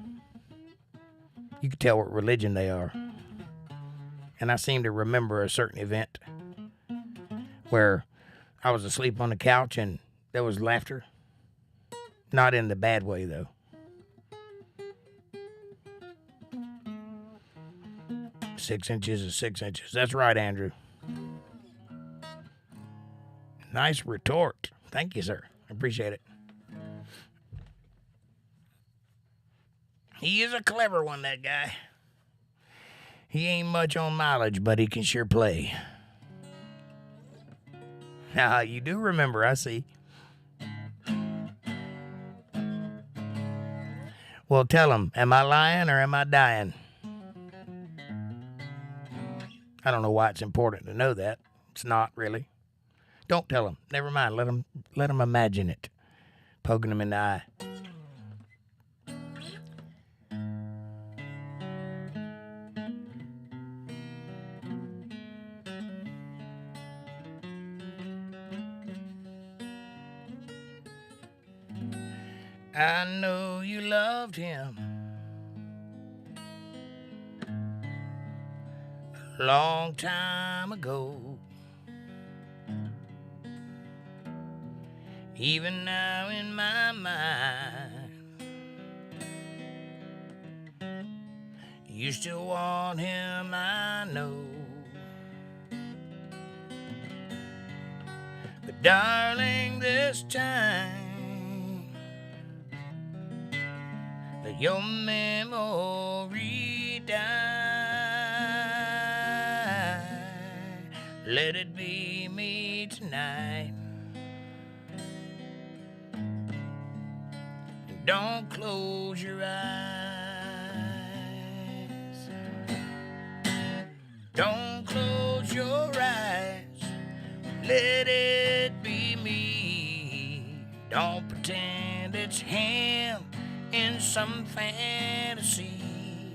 You can tell what religion they are. And I seem to remember a certain event where I was asleep on the couch and there was laughter. Not in the bad way, though. Six inches is 6 inches. That's right, Andrew. Nice retort. Thank you, sir. I appreciate it. He is a clever one, that guy. He ain't much on mileage, but he can sure play. Ah, you do remember, I see. Well, tell him, am I lying or am I dying? I don't know why it's important to know that. It's not, really. Don't tell him. Never mind. Let him imagine it. Poking him in the eye. I know you loved him a long time ago. Even now in my mind, you still want him, I know. But darling, this time, let your memory die. Let it be me tonight. Don't close your eyes. Don't close your eyes. Let it be me. Don't pretend it's him in some fantasy.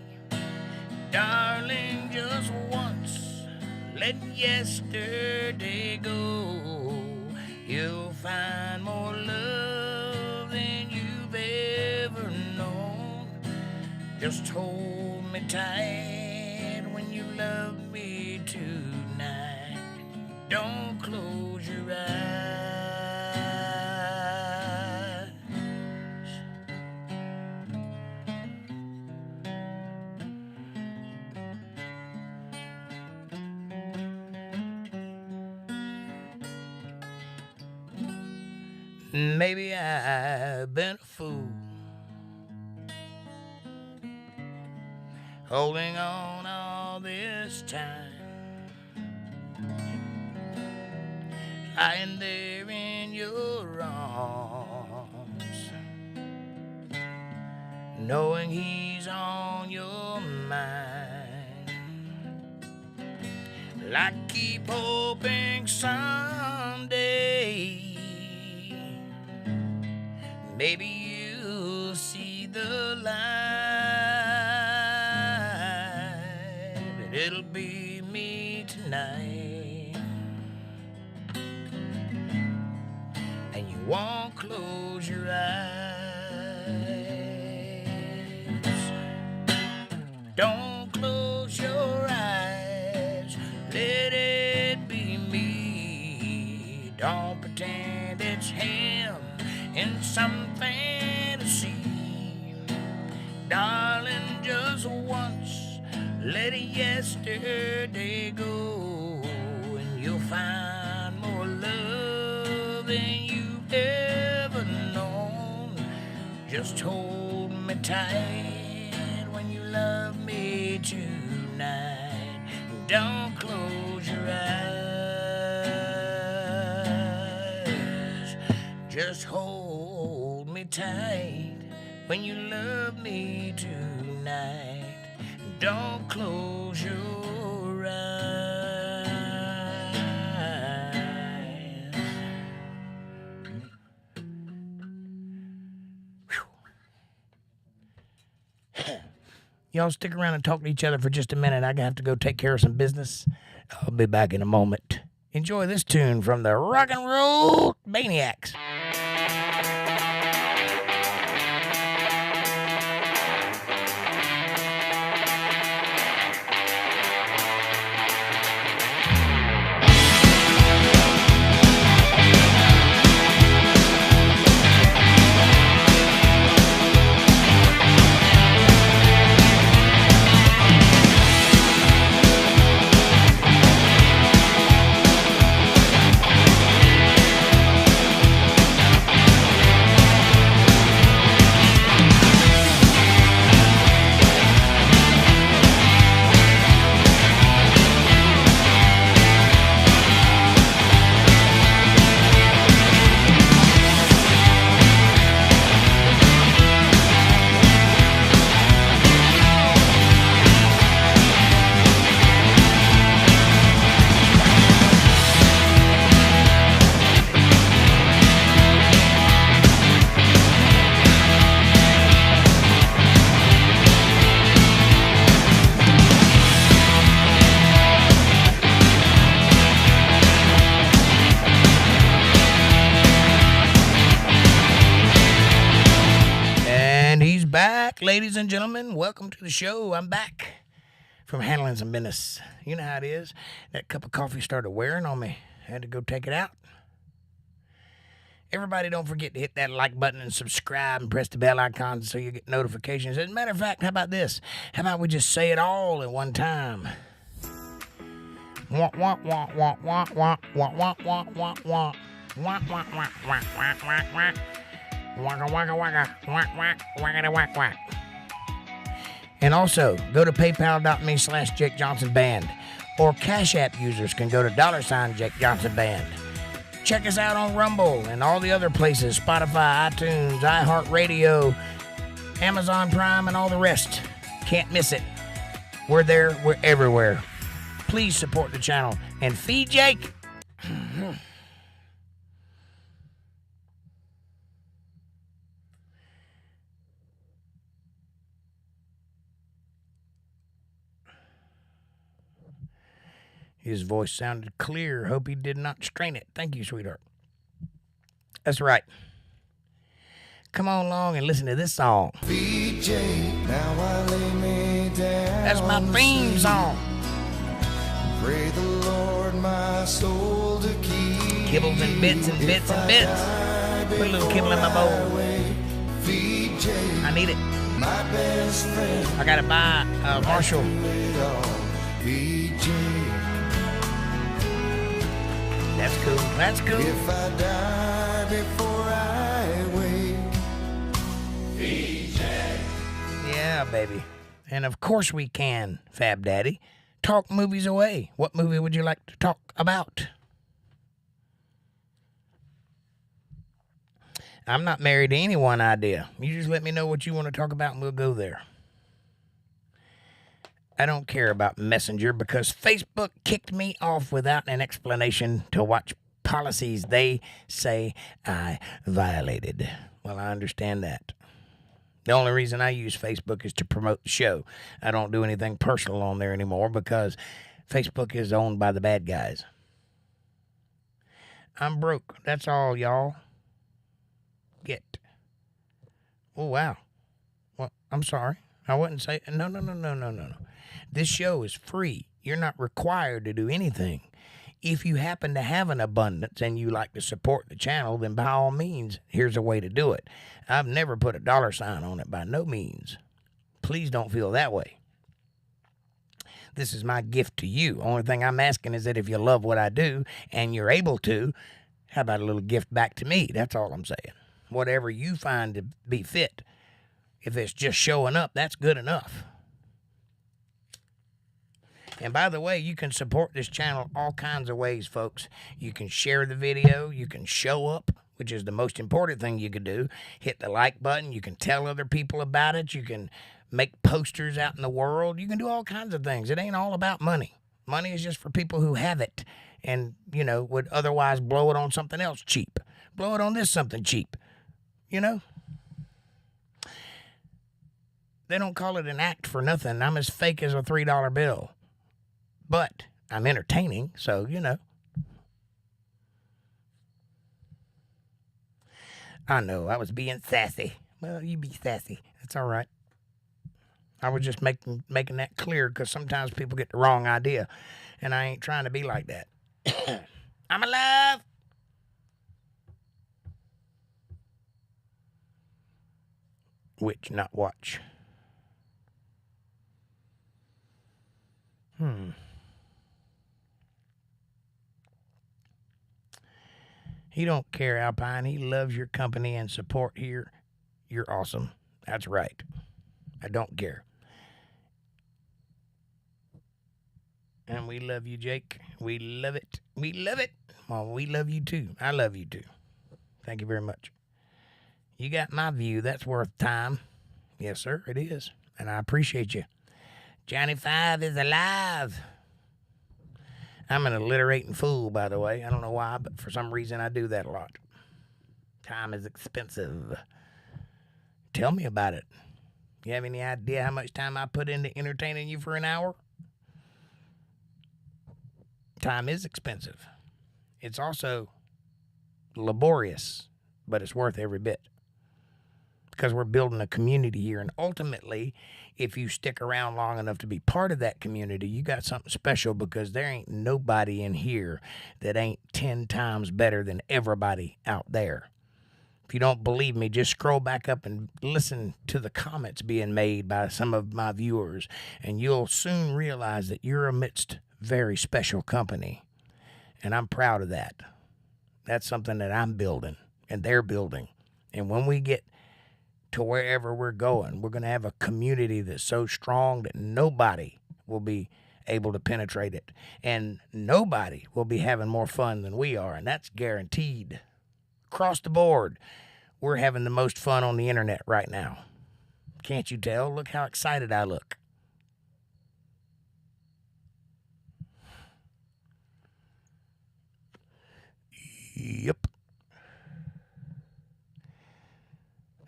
Darling, just once, let yesterday go. You'll find more love than you've ever known. Just hold me tight when you love me tonight. Don't close your eyes. Maybe I've been a fool, holding on all this time, lying there in your arms, knowing he's on your mind. Well, I keep hoping someday maybe you'll see the light, but it'll be me tonight. And you won't close your eyes. Don't close your eyes. Let it be me. Don't pretend it's him in some fantasy. Darling, just once, let yesterday go, and you'll find more love than you've ever known. Just hold me tight when you love me tonight. Don't close your eyes. Just hold me tight when you love me tonight. Don't close your eyes. Y'all stick around and talk to each other for just a minute. I have to go take care of some business. I'll be back in a moment. Enjoy this tune from the Rock and Roll Maniacs. Ladies and gentlemen, welcome to the show. I'm back from handling some business. You know how it is. That cup of coffee started wearing on me. I had to go take it out. Everybody, don't forget to hit that like button and subscribe and press the bell icon so you get notifications. As a matter of fact, how about this? How about we just say it all at one time? Wah, wah, wah, wah, wah, wah, wah, wah, wah, wah, wah. Wah, wah, wah, wah, wah, wah, wah. Waka, waka, waka, whack, whack, whackity, whack, whack. And also, go to paypal.me/JakeJohnsonBand. Or CashApp users can go to $JakeJohnsonBand. Check us out on Rumble and all the other places, Spotify, iTunes, iHeartRadio, Amazon Prime, and all the rest. Can't miss it. We're there. We're everywhere. Please support the channel and feed Jake. His voice sounded clear. Hope he did not strain it. Thank you, sweetheart. That's right. Come on along and listen to this song. BJ, now I lay me down. That's my theme song. Pray the Lord my soul to keep. Kibbles and bits and bits and bits. Put a little kibble in my bowl. VJ, I need it. my best friend. I gotta buy Marshall. VJ, That's cool. That's cool. if I die before I wake. Yeah, baby. And of course we can, Fab Daddy. Talk movies away. What movie would you like to talk about? I'm not married to any one idea. You just let me know what you want to talk about and we'll go there. I don't care about Messenger because Facebook kicked me off without an explanation to watch policies they say I violated. Well, I understand that. The only reason I use Facebook is to promote the show. I don't do anything personal on there anymore because Facebook is owned by the bad guys. I'm broke. That's all, y'all. Get. Oh, wow. Well, I'm sorry. I wouldn't say. No. This show is free. You're not required to do anything. If you happen to have an abundance and you like to support the channel, then by all means, here's a way to do it. I've never put a $sign on it by no means. Please don't feel that way. This is my gift to you. Only thing I'm asking is that if you love what I do and you're able to, how about a little gift back to me? That's all I'm saying. Whatever you find to be fit. If it's just showing up, that's good enough. And by the way, you can support this channel all kinds of ways, folks. You can share the video. You can show up, which is the most important thing you could do. Hit the like button. You can tell other people about it. You can make posters out in the world. You can do all kinds of things. It ain't all about money. Money is just for people who have it and, would otherwise blow it on something else cheap. Blow it on this something cheap, They don't call it an act for nothing. I'm as fake as a $3 bill. But I'm entertaining, so, I know, I was being sassy. Well, you be sassy. It's all right. I was just making that clear because sometimes people get the wrong idea, and I ain't trying to be like that. I'm alive. Which, not watch. He don't care, Alpine. He loves your company and support here. You're awesome. That's right. I don't care. And we love you, Jake. We love it. We love it. Well, we love you too. I love you too. Thank you very much. You got my view. That's worth time. Yes, sir, it is. And I appreciate you. Johnny 5 is alive. I'm an alliterating fool, by the way. I don't know why, but for some reason I do that a lot. Time is expensive. Tell me about it. You have any idea how much time I put into entertaining you for an hour? Time is expensive. It's also laborious, but it's worth every bit. Because we're building a community here, and ultimately, if you stick around long enough to be part of that community, you got something special because there ain't nobody in here that ain't 10 times better than everybody out there. If you don't believe me, just scroll back up and listen to the comments being made by some of my viewers, and you'll soon realize that you're amidst very special company, and I'm proud of that. That's something that I'm building, and they're building, and when we get to wherever we're going, we're going to have a community that's so strong that nobody will be able to penetrate it. And nobody will be having more fun than we are, and that's guaranteed. Across the board, we're having the most fun on the internet right now. Can't you tell? Look how excited I look. Yep.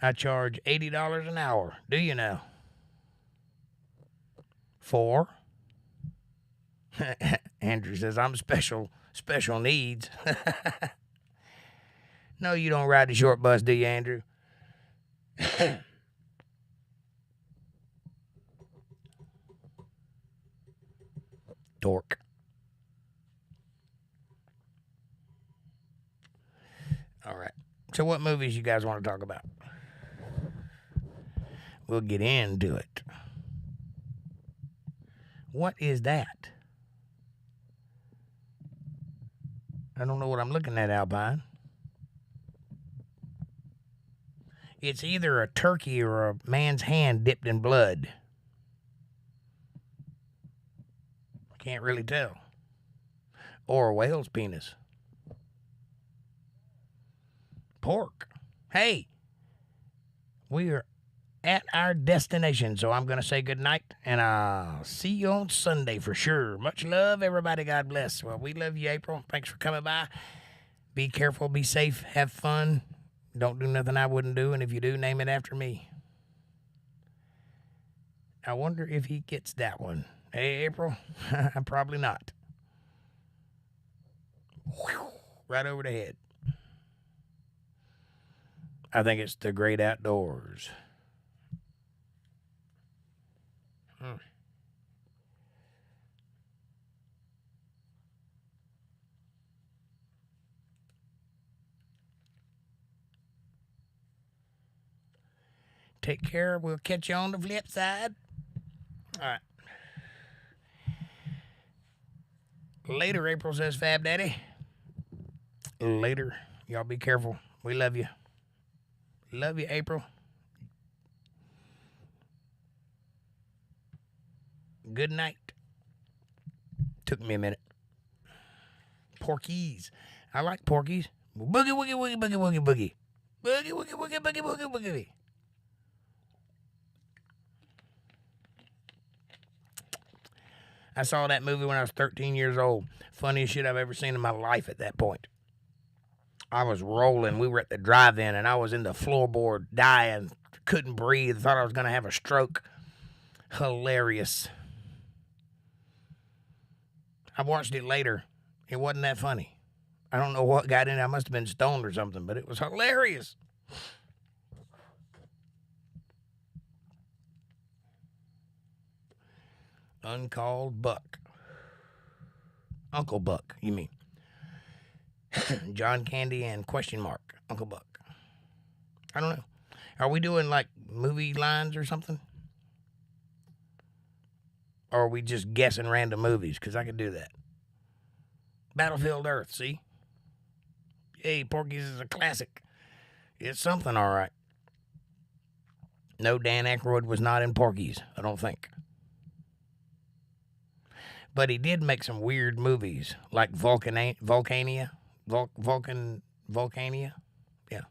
I charge $80 an hour. Do you know? For? Andrew says, I'm special needs. No, you don't ride the short bus, do you, Andrew? Dork. All right. So what movies you guys want to talk about? We'll get into it. What is that? I don't know what I'm looking at, Alpine. It's either a turkey or a man's hand dipped in blood. I can't really tell. Or a whale's penis. Pork. Hey, we are at our destination, so I'm going to say good night, and I'll see you on Sunday for sure. Much love, everybody. God bless. Well, we love you, April. Thanks for coming by. Be careful, be safe, have fun. Don't do nothing I wouldn't do, and if you do, name it after me. I wonder if he gets that one. Hey, April? Probably not. Whew, right over the head. I think it's the great outdoors. Take care. We'll catch you on the flip side. All right. Later, April says, Fab Daddy. Later. Y'all be careful. We love you. Love you, April. Good night. Took me a minute. Porkies. I like porkies. Boogie, woogie, woogie, boogie, woogie, boogie. Boogie, woogie, woogie, boogie, boogie, boogie. I saw that movie when I was 13 years old. Funniest shit I've ever seen in my life at that point. I was rolling. We were at the drive-in, and I was in the floorboard dying. Couldn't breathe. Thought I was going to have a stroke. Hilarious. I watched it later. It wasn't that funny. I don't know what got in it. I must have been stoned or something, but it was hilarious. Uncalled Buck. Uncle Buck, you mean. John Candy and question mark. Uncle Buck. I don't know. Are we doing like movie lines or something? Or are we just guessing random movies? Because I could do that. Battlefield Earth, see? Hey, Porky's is a classic. It's something, all right. No, Dan Aykroyd was not in Porky's, I don't think. But he did make some weird movies, like Volcania. Volcania? Yeah.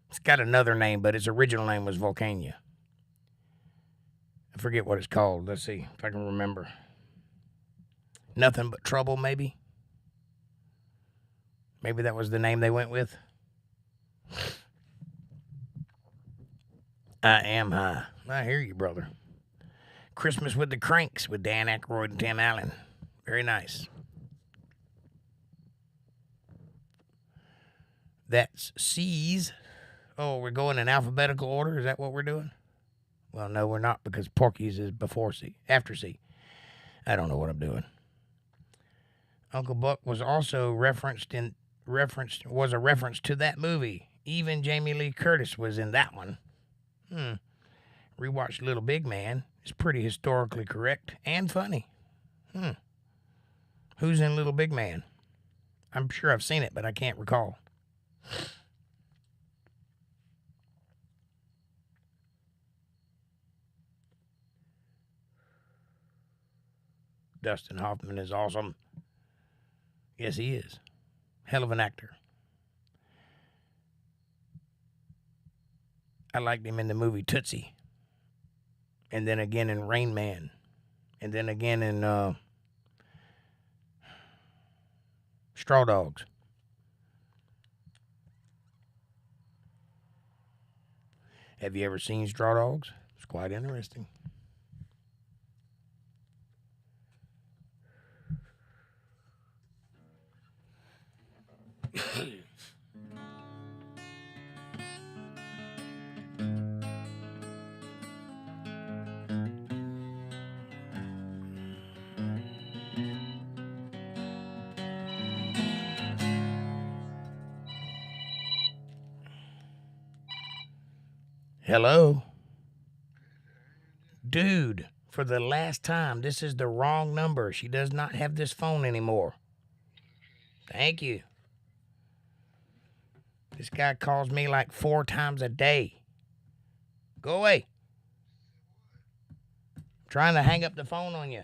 It's got another name, but its original name was Volcania. I forget what it's called. Let's see if I can remember. Nothing But Trouble, maybe? Maybe that was the name they went with. I am high. I hear you, brother. Christmas with the Cranks with Dan Aykroyd and Tim Allen. Very nice. That's C's. Oh, we're going in alphabetical order? Is that what we're doing? Well, no, we're not, because Porky's is before C, after C. I don't know what I'm doing. Uncle Buck was also a reference to that movie. Even Jamie Lee Curtis was in that one. Rewatched Little Big Man. It's pretty historically correct and funny. Who's in Little Big Man? I'm sure I've seen it, but I can't recall. Dustin Hoffman is awesome. Yes, he is. Hell of an actor. I liked him in the movie Tootsie. And then again in Rain Man. And then again in Straw Dogs. Have you ever seen Straw Dogs? It's quite interesting. Hello? Dude, for the last time, this is the wrong number. She does not have this phone anymore. Thank you. This guy calls me like 4 times a day. Go away. I'm trying to hang up the phone on you.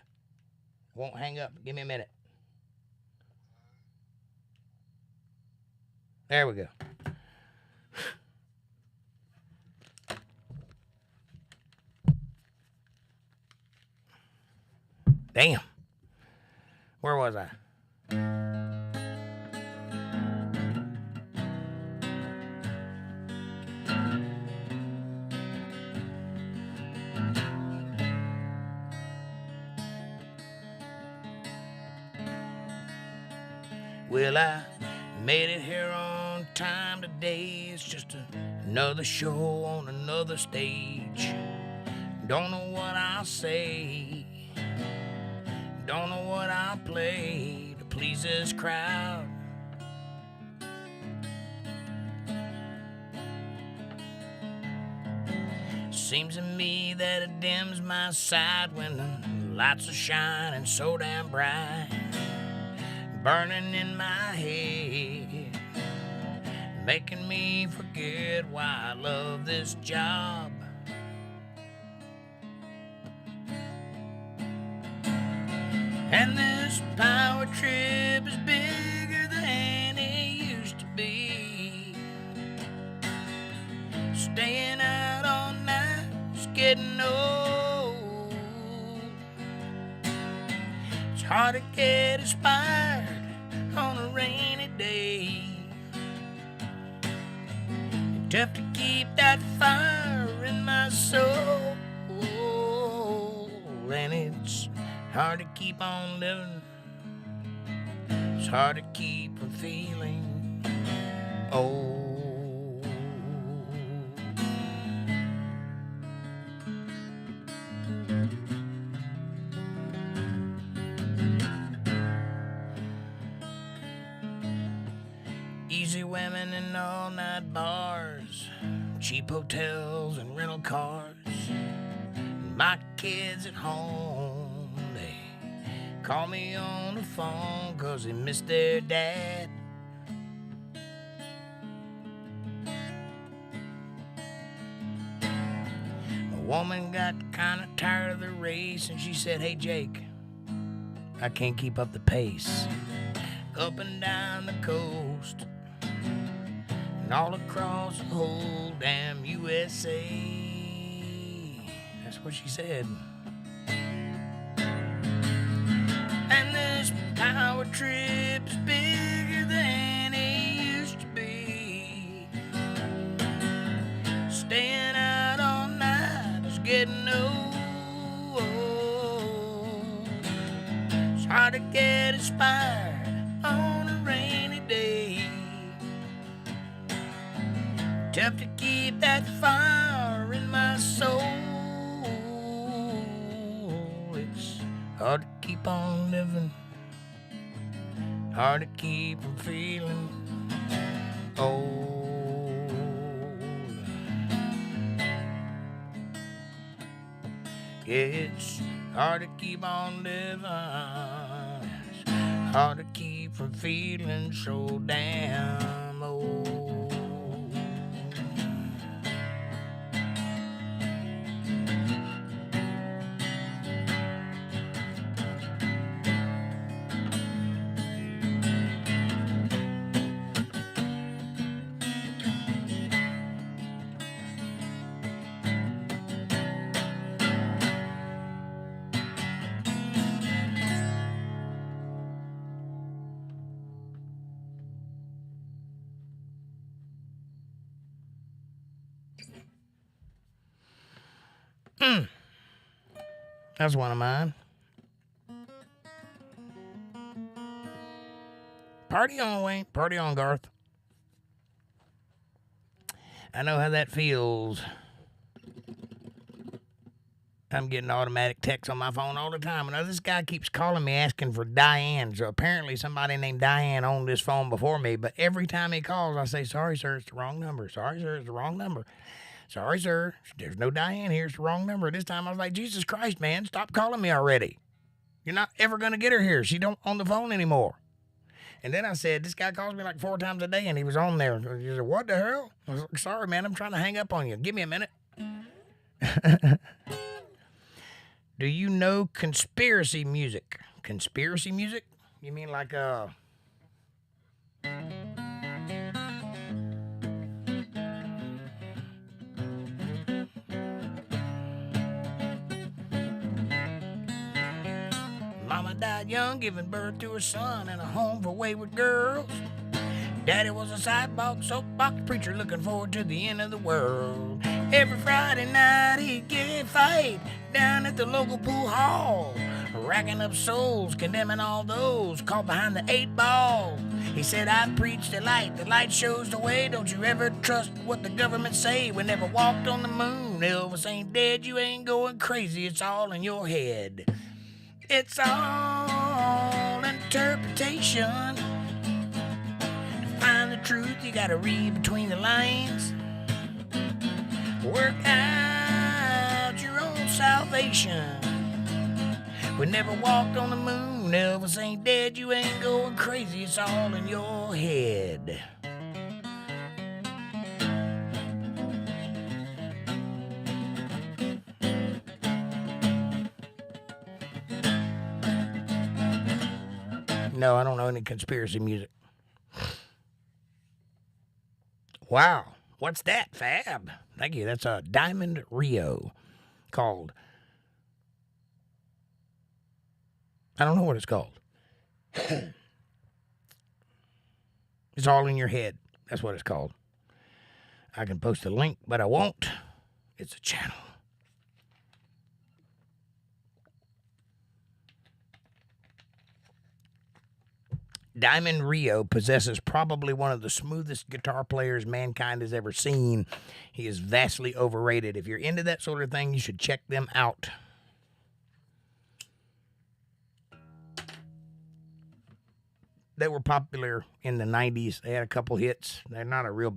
Won't hang up. Give me a minute. There we go. Damn. Where was I? Well, I made it here on time today. It's just another show on another stage. Don't know what I'll say. Don't know what I'll play to please this crowd. Seems to me that it dims my sight when the lights are shining so damn bright, burning in my head, making me forget why I love this job. And this power trip is bigger than it used to be. Staying out all night is getting old. It's hard to get inspired on a rainy day. And tough to keep that fire in my soul. And it's hard to keep on living. It's hard to keep from feeling old. Easy women in all-night bars, cheap hotels and rental cars. My kids at home, they call me on the phone 'cause they miss their dad. My woman got kind of tired of the race and she said, "Hey Jake, I can't keep up the pace. Up and down the coast and all across the whole damn USA." That's what she said. And this power trip is bigger than it used to be. Staying out all night is getting old. It's hard to get inspired on a rainy day. Tough to keep that fire in my soul. It's hard to keep on living. Hard to keep from feeling old. Yeah, it's hard to keep on living. It's hard to keep from feeling so damn old. That's one of mine. Party on, Wayne. Party on, Garth. I know how that feels. I'm getting automatic texts on my phone all the time. And this guy keeps calling me asking for Diane. So apparently somebody named Diane owned this phone before me. But every time he calls, I say, sorry, sir, it's the wrong number. Sorry, sir, it's the wrong number. Sorry, sir, there's no Diane here. It's the wrong number. This time I was like, Jesus Christ, man, stop calling me already. You're not ever going to get her here. She don't on the phone anymore. And then I said, this guy calls me like 4 times a day, and he was on there. He said, what the hell? I was like, sorry, man, I'm trying to hang up on you. Give me a minute. Do you know conspiracy music? Conspiracy music? You mean like Mama died young, giving birth to a son in a home for wayward girls. Daddy was a sidewalk soapbox preacher looking forward to the end of the world. Every Friday night he'd get a fight down at the local pool hall, racking up souls, condemning all those caught behind the 8 ball. He said, I preach the light shows the way. Don't you ever trust what the government say. We never walked on the moon. Elvis ain't dead, you ain't going crazy. It's all in your head. It's all interpretation. To find the truth, you gotta read between the lines. Work out your own salvation. We never walked on the moon. Elvis ain't dead, you ain't going crazy. It's all in your head. No, I don't know any conspiracy music. Wow. What's that, Fab? Thank you. That's a Diamond Rio called. I don't know what it's called. It's all in your head. That's what it's called. I can post a link, but I won't. It's a channel. Diamond Rio possesses probably one of the smoothest guitar players mankind has ever seen. He is vastly overrated. If you're into that sort of thing, you should check them out. They were popular in the 90s. They had a couple hits. They're not a real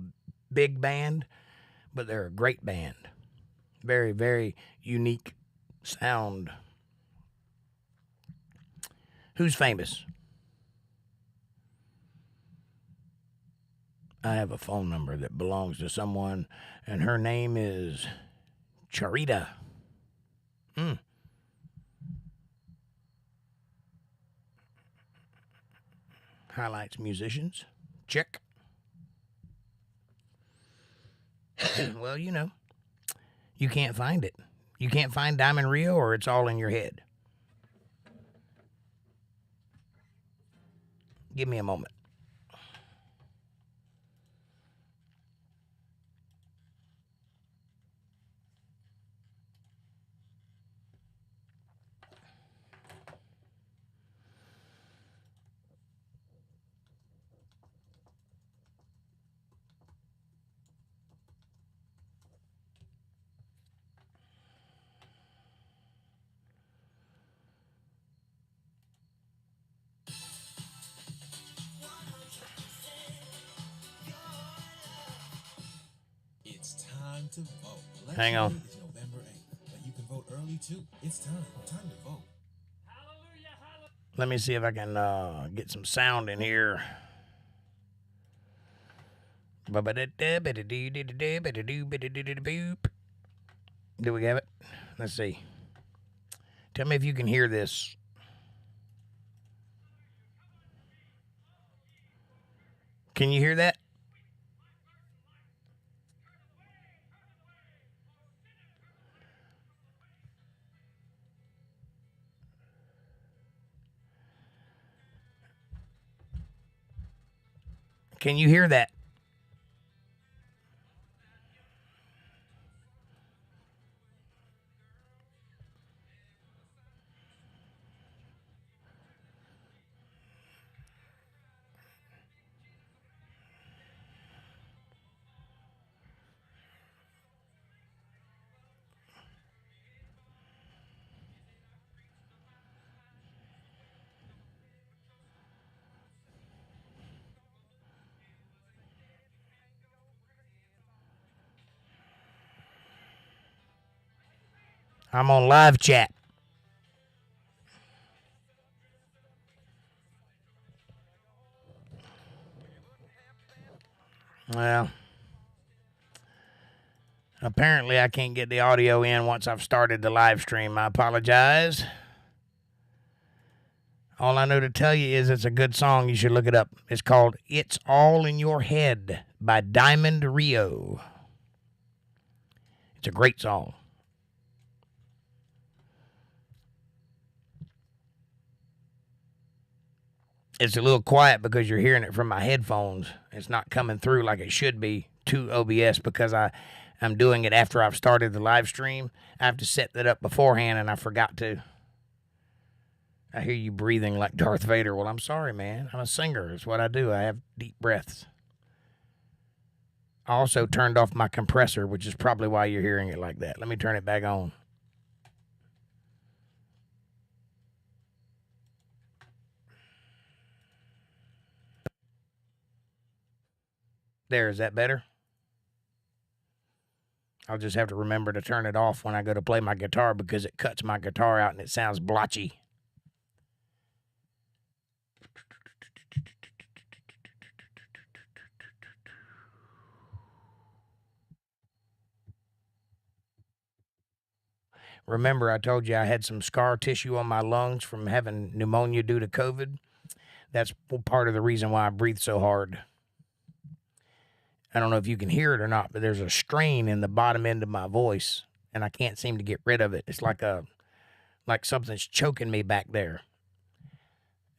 big band, but they're a great band. Very, very unique sound. Who's famous? I have a phone number that belongs to someone, and her name is Charita. Highlights musicians. Check. Well, you know, you can't find it. You can't find Diamond Rio, or it's all in your head. Give me a moment. To vote. Hang on. Is November 8th, but you can vote early too. It's time to vote. Let me see if I can get some sound in here. Do we have it? Let's see. Tell me if you can hear this. Can you hear that? Can you hear that? I'm on live chat. Well, apparently I can't get the audio in once I've started the live stream. I apologize. All I know to tell you is it's a good song. You should look it up. It's called It's All in Your Head by Diamond Rio. It's a great song. It's a little quiet because you're hearing it from my headphones. It's not coming through like it should be to OBS because I'm doing it after I've started the live stream. I have to set that up beforehand, and I forgot to. I hear you breathing like Darth Vader. Well, I'm sorry, man. I'm a singer. It's what I do. I have deep breaths. I also turned off my compressor, which is probably why you're hearing it like that. Let me turn it back on. There, is that better? I'll just have to remember to turn it off when I go to play my guitar because it cuts my guitar out and it sounds blotchy. Remember, I told you I had some scar tissue on my lungs from having pneumonia due to COVID. That's part of the reason why I breathe so hard. I don't know if you can hear it or not, but there's a strain in the bottom end of my voice, and I can't seem to get rid of it. It's like something's choking me back there.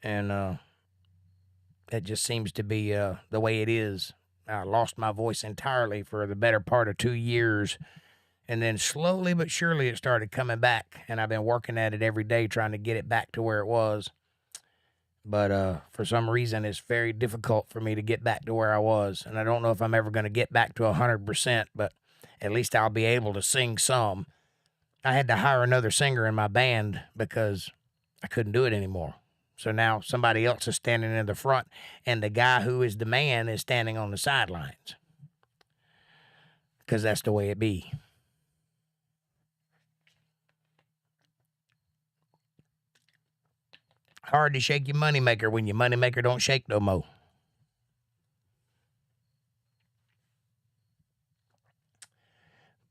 And that just seems to be the way it is. I lost my voice entirely for the better part of 2 years. And then slowly but surely it started coming back. And I've been working at it every day trying to get it back to where it was. But for some reason, it's very difficult for me to get back to where I was. And I don't know if I'm ever going to get back to 100%, but at least I'll be able to sing some. I had to hire another singer in my band because I couldn't do it anymore. So now somebody else is standing in the front, and the guy who is the man is standing on the sidelines. Because that's the way it be. Hard to shake your moneymaker when your moneymaker don't shake no more.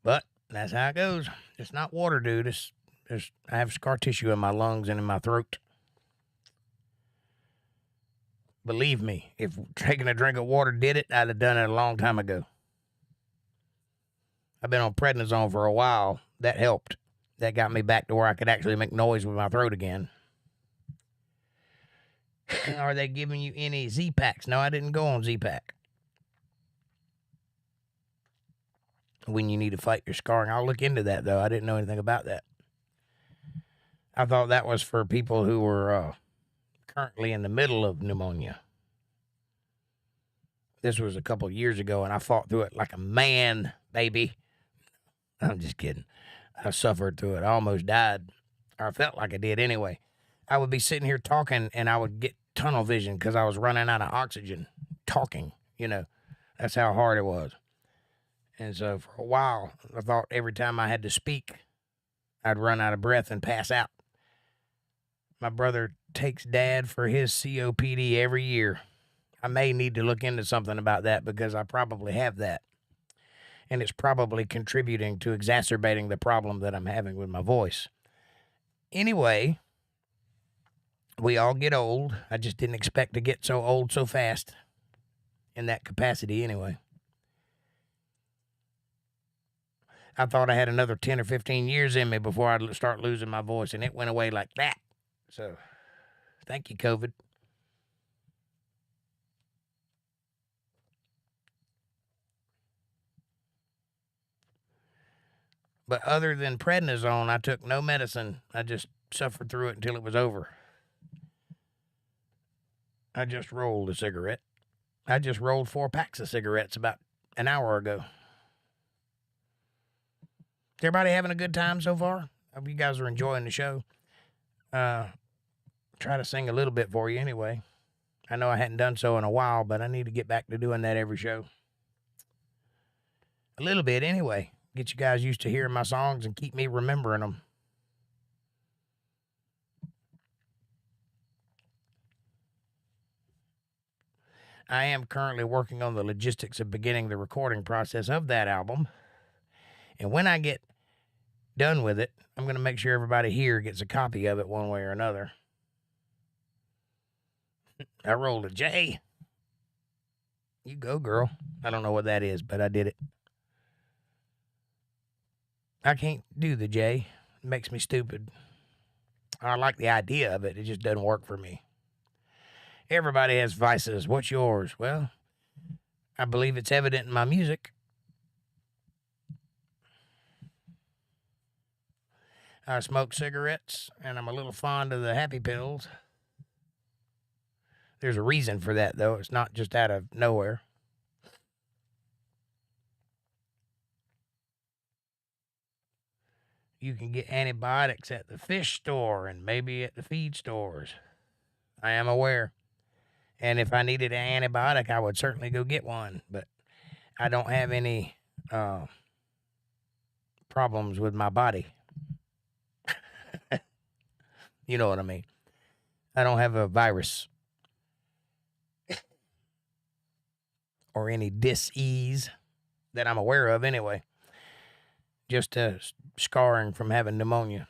But that's how it goes. It's not water, dude. I have scar tissue in my lungs and in my throat. Believe me, if taking a drink of water did it, I'd have done it a long time ago. I've been on prednisone for a while. That helped. That got me back to where I could actually make noise with my throat again. Are they giving you any Z-Packs? No, I didn't go on Z-Pack. When you need to fight your scarring. I'll look into that, though. I didn't know anything about that. I thought that was for people who were currently in the middle of pneumonia. This was a couple of years ago, and I fought through it like a man, baby. I'm just kidding. I suffered through it. I almost died. Or I felt like I did anyway. I would be sitting here talking, and I would get tunnel vision because I was running out of oxygen talking, you know. That's how hard it was. And so for a while, I thought every time I had to speak, I'd run out of breath and pass out. My brother takes Dad for his COPD every year. I may need to look into something about that because I probably have that. And it's probably contributing to exacerbating the problem that I'm having with my voice. Anyway, we all get old. I just didn't expect to get so old so fast in that capacity anyway. I thought I had another 10 or 15 years in me before I'd start losing my voice, and it went away like that. So, thank you, COVID. But other than prednisone, I took no medicine. I just suffered through it until it was over. I just rolled a cigarette. I just rolled 4 packs of cigarettes about an hour ago. Is everybody having a good time so far? Hope you guys are enjoying the show. Try to sing a little bit for you anyway. I know I hadn't done so in a while, but I need to get back to doing that every show. A little bit anyway. Get you guys used to hearing my songs and keep me remembering them. I am currently working on the logistics of beginning the recording process of that album. And when I get done with it, I'm going to make sure everybody here gets a copy of it one way or another. I rolled a J. You go, girl. I don't know what that is, but I did it. I can't do the J. It makes me stupid. I like the idea of it. It just doesn't work for me. Everybody has vices. What's yours? Well, I believe it's evident in my music. I smoke cigarettes, and I'm a little fond of the happy pills. There's a reason for that, though. It's not just out of nowhere. You can get antibiotics at the fish store and maybe at the feed stores. I am aware. And if I needed an antibiotic, I would certainly go get one. But I don't have any problems with my body. You know what I mean. I don't have a virus or any dis-ease that I'm aware of anyway. Just scarring from having pneumonia.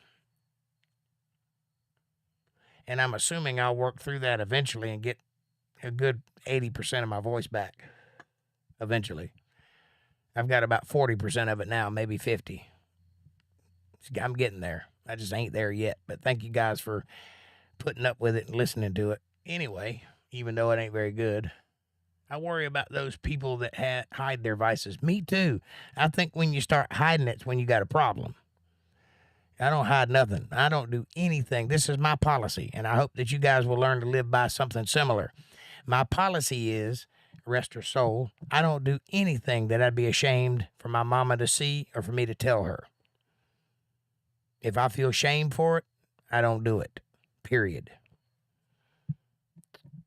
And I'm assuming I'll work through that eventually and get a good 80% of my voice back. Eventually. I've got about 40% of it now, maybe 50. I'm getting there. I just ain't there yet. But thank you guys for putting up with it and listening to it. Anyway, even though it ain't very good, I worry about those people that hide their vices. Me too. I think when you start hiding it's when you got a problem. I don't hide nothing. I don't do anything. This is my policy, and I hope that you guys will learn to live by something similar. My policy is, rest her soul, I don't do anything that I'd be ashamed for my mama to see or for me to tell her. If I feel shame for it, I don't do it. Period.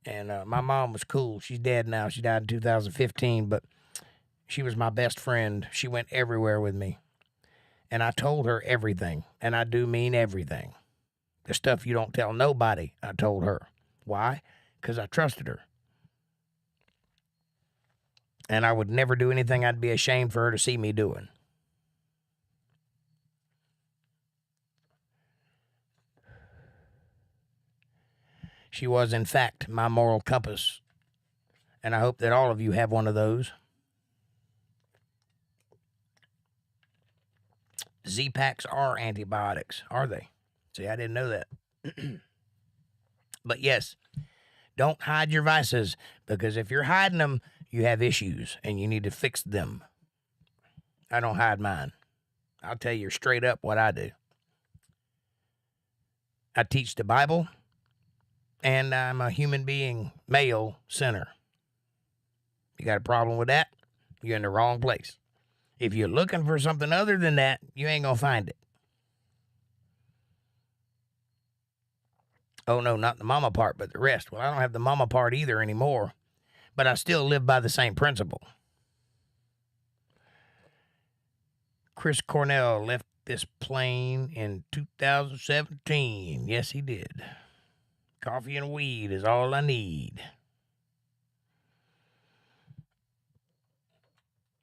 And my mom was cool. She's dead now. She died in 2015, but she was my best friend. She went everywhere with me. And I told her everything, and I do mean everything. The stuff you don't tell nobody, I told her. Why? Because I trusted her. And I would never do anything I'd be ashamed for her to see me doing. She was, in fact, my moral compass. And I hope that all of you have one of those. Z-Packs are antibiotics, are they? See, I didn't know that. But yes, don't hide your vices, because if you're hiding them, you have issues and you need to fix them. I don't hide mine. I'll tell you straight up what I do. I teach the Bible, and I'm a human being, Mayo center. You got a problem with that? You're in the wrong place. If you're looking for something other than that, you ain't going to find it. Oh, no, not the mama part, but the rest. Well, I don't have the mama part either anymore, but I still live by the same principle. Chris Cornell left this plane in 2017. Yes, he did. Coffee and weed is all I need.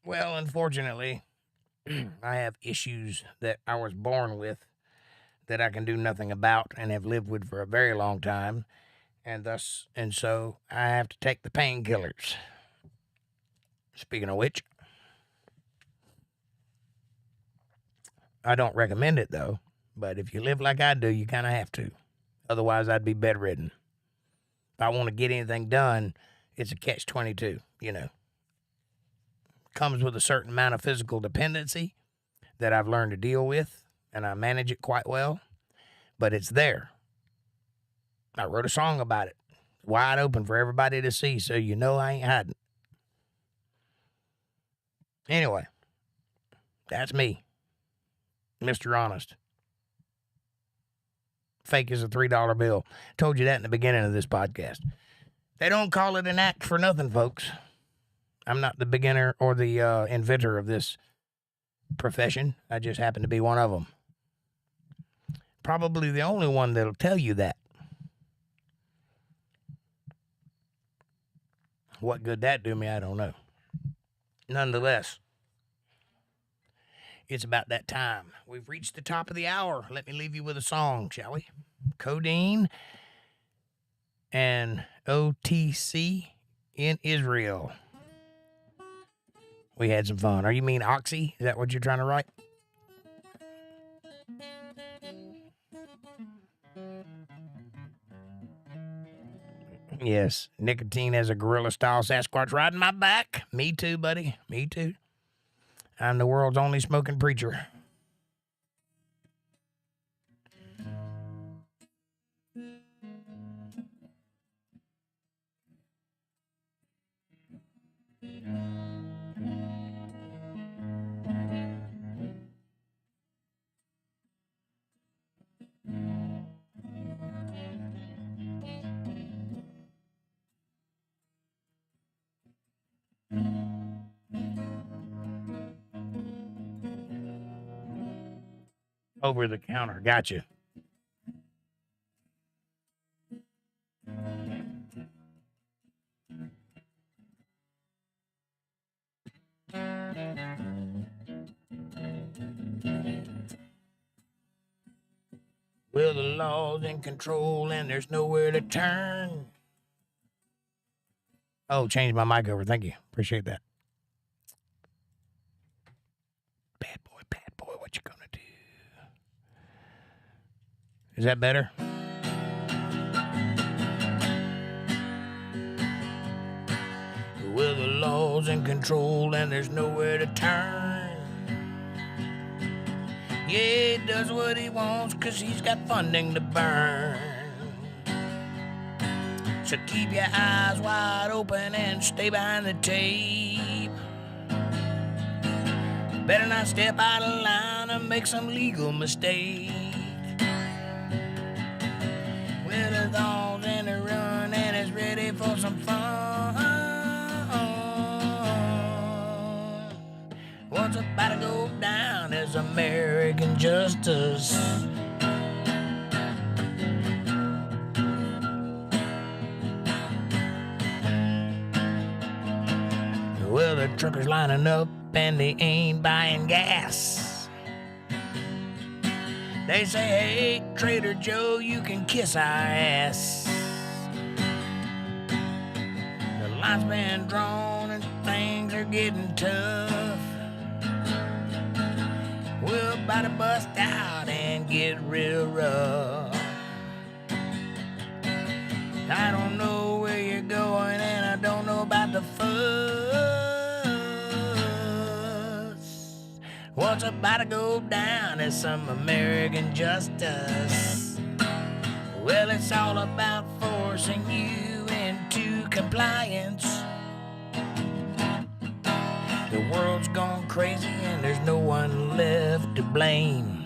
Well, unfortunately, I have issues that I was born with that I can do nothing about and have lived with for a very long time. And so I have to take the painkillers. Speaking of which, I don't recommend it though, but if you live like I do, you kind of have to. Otherwise, I'd be bedridden. If I want to get anything done, it's a catch-22, you know. Comes with a certain amount of physical dependency that I've learned to deal with, and I manage it quite well, but it's there. I wrote a song about it, wide open for everybody to see, so you know I ain't hiding. Anyway, that's me, Mr. Honest. Fake as a $3 bill. Told you that in the beginning of this podcast. They don't call it an act for nothing, folks. I'm not the beginner or the inventor of this profession. I just happen to be one of them. Probably the only one that'll tell you that. What good that do me, I don't know. Nonetheless, it's about that time. We've reached the top of the hour. Let me leave you with a song, shall we? Codeine and OTC in Israel. We had some fun. Are you mean Oxy? Is that what you're trying to write? Yes, nicotine as a gorilla-style Sasquatch riding my back. Me too, buddy. Me too. I'm the world's only smoking preacher. Over the counter. Gotcha. Well, the law's in control and there's nowhere to turn. Oh, changed my mic over. Thank you. Appreciate that. Bad boy, what you gonna do? Is that better? Well, the law's in control and there's nowhere to turn. Yeah, he does what he wants 'cause he's got funding to burn. So keep your eyes wide open and stay behind the tape. Better not step out of line and make some legal mistake. Well, the law's in a run and it's ready for some fun. What's about to go down is American justice. Well, the truckers lining up and they ain't buying gas. They say, hey, Trader Joe, you can kiss our ass. The line's been drawn and things are getting tough. We're about to bust out and get real rough. I don't know where you're going and I don't know about the fuss. What's about to go down is some American justice. Well, it's all about forcing you into compliance. The world's gone crazy and there's no one left to blame.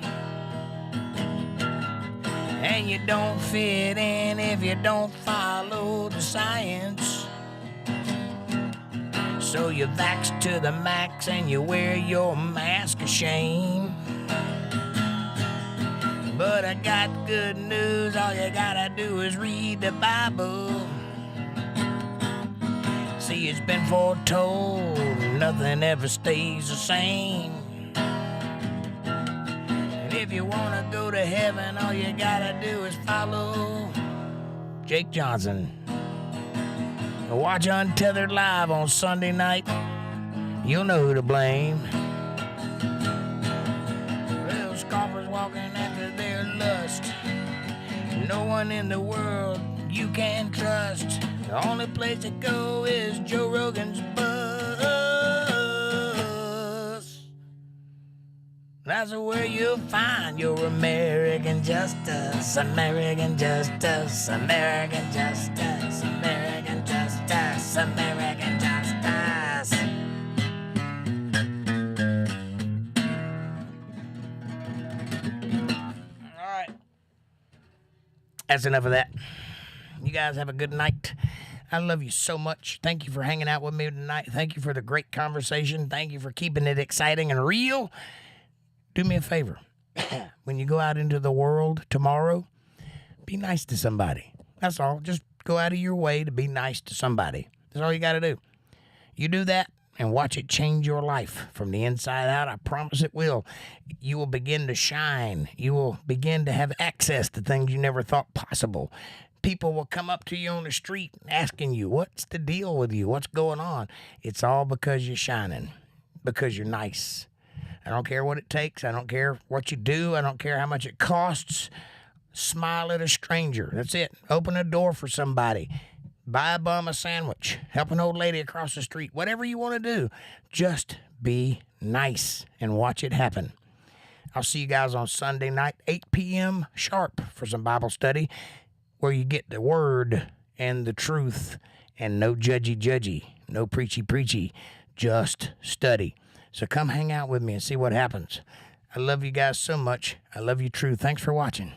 And you don't fit in if you don't follow the science. So you vax to the max and you wear your mask of shame. But I got good news, all you gotta do is read the Bible. See, it's been foretold, nothing ever stays the same. And if you wanna go to heaven, all you gotta do is follow Jake Johnson. Watch Untethered live on Sunday night. You'll know who to blame. Little scoffers walking after their lust. No one in the world you can trust. The only place to go is Joe Rogan's bus. That's where you'll find your American justice. American justice. American justice. American justice. American justice. All right. That's enough of that. You guys have a good night. I love you so much. Thank you for hanging out with me tonight. Thank you for the great conversation. Thank you for keeping it exciting and real. Do me a favor. When you go out into the world tomorrow, be nice to somebody. That's all. Just go out of your way to be nice to somebody. That's all you got to do. You do that and watch it change your life from the inside out. I promise it will. You will begin to shine. You will begin to have access to things you never thought possible. People will come up to you on the street asking you, what's the deal with you? What's going on? It's all because you're shining, because you're nice. I don't care what it takes. I don't care what you do. I don't care how much it costs. Smile at a stranger. That's it. Open a door for somebody. Buy a bum a sandwich. Help an old lady across the street. Whatever you want to do, just be nice and watch it happen. I'll see you guys on Sunday night, 8 p.m. sharp for some Bible study where you get the word and the truth and no judgy, no preachy, just study. So come hang out with me and see what happens. I love you guys so much. I love you true. Thanks for watching.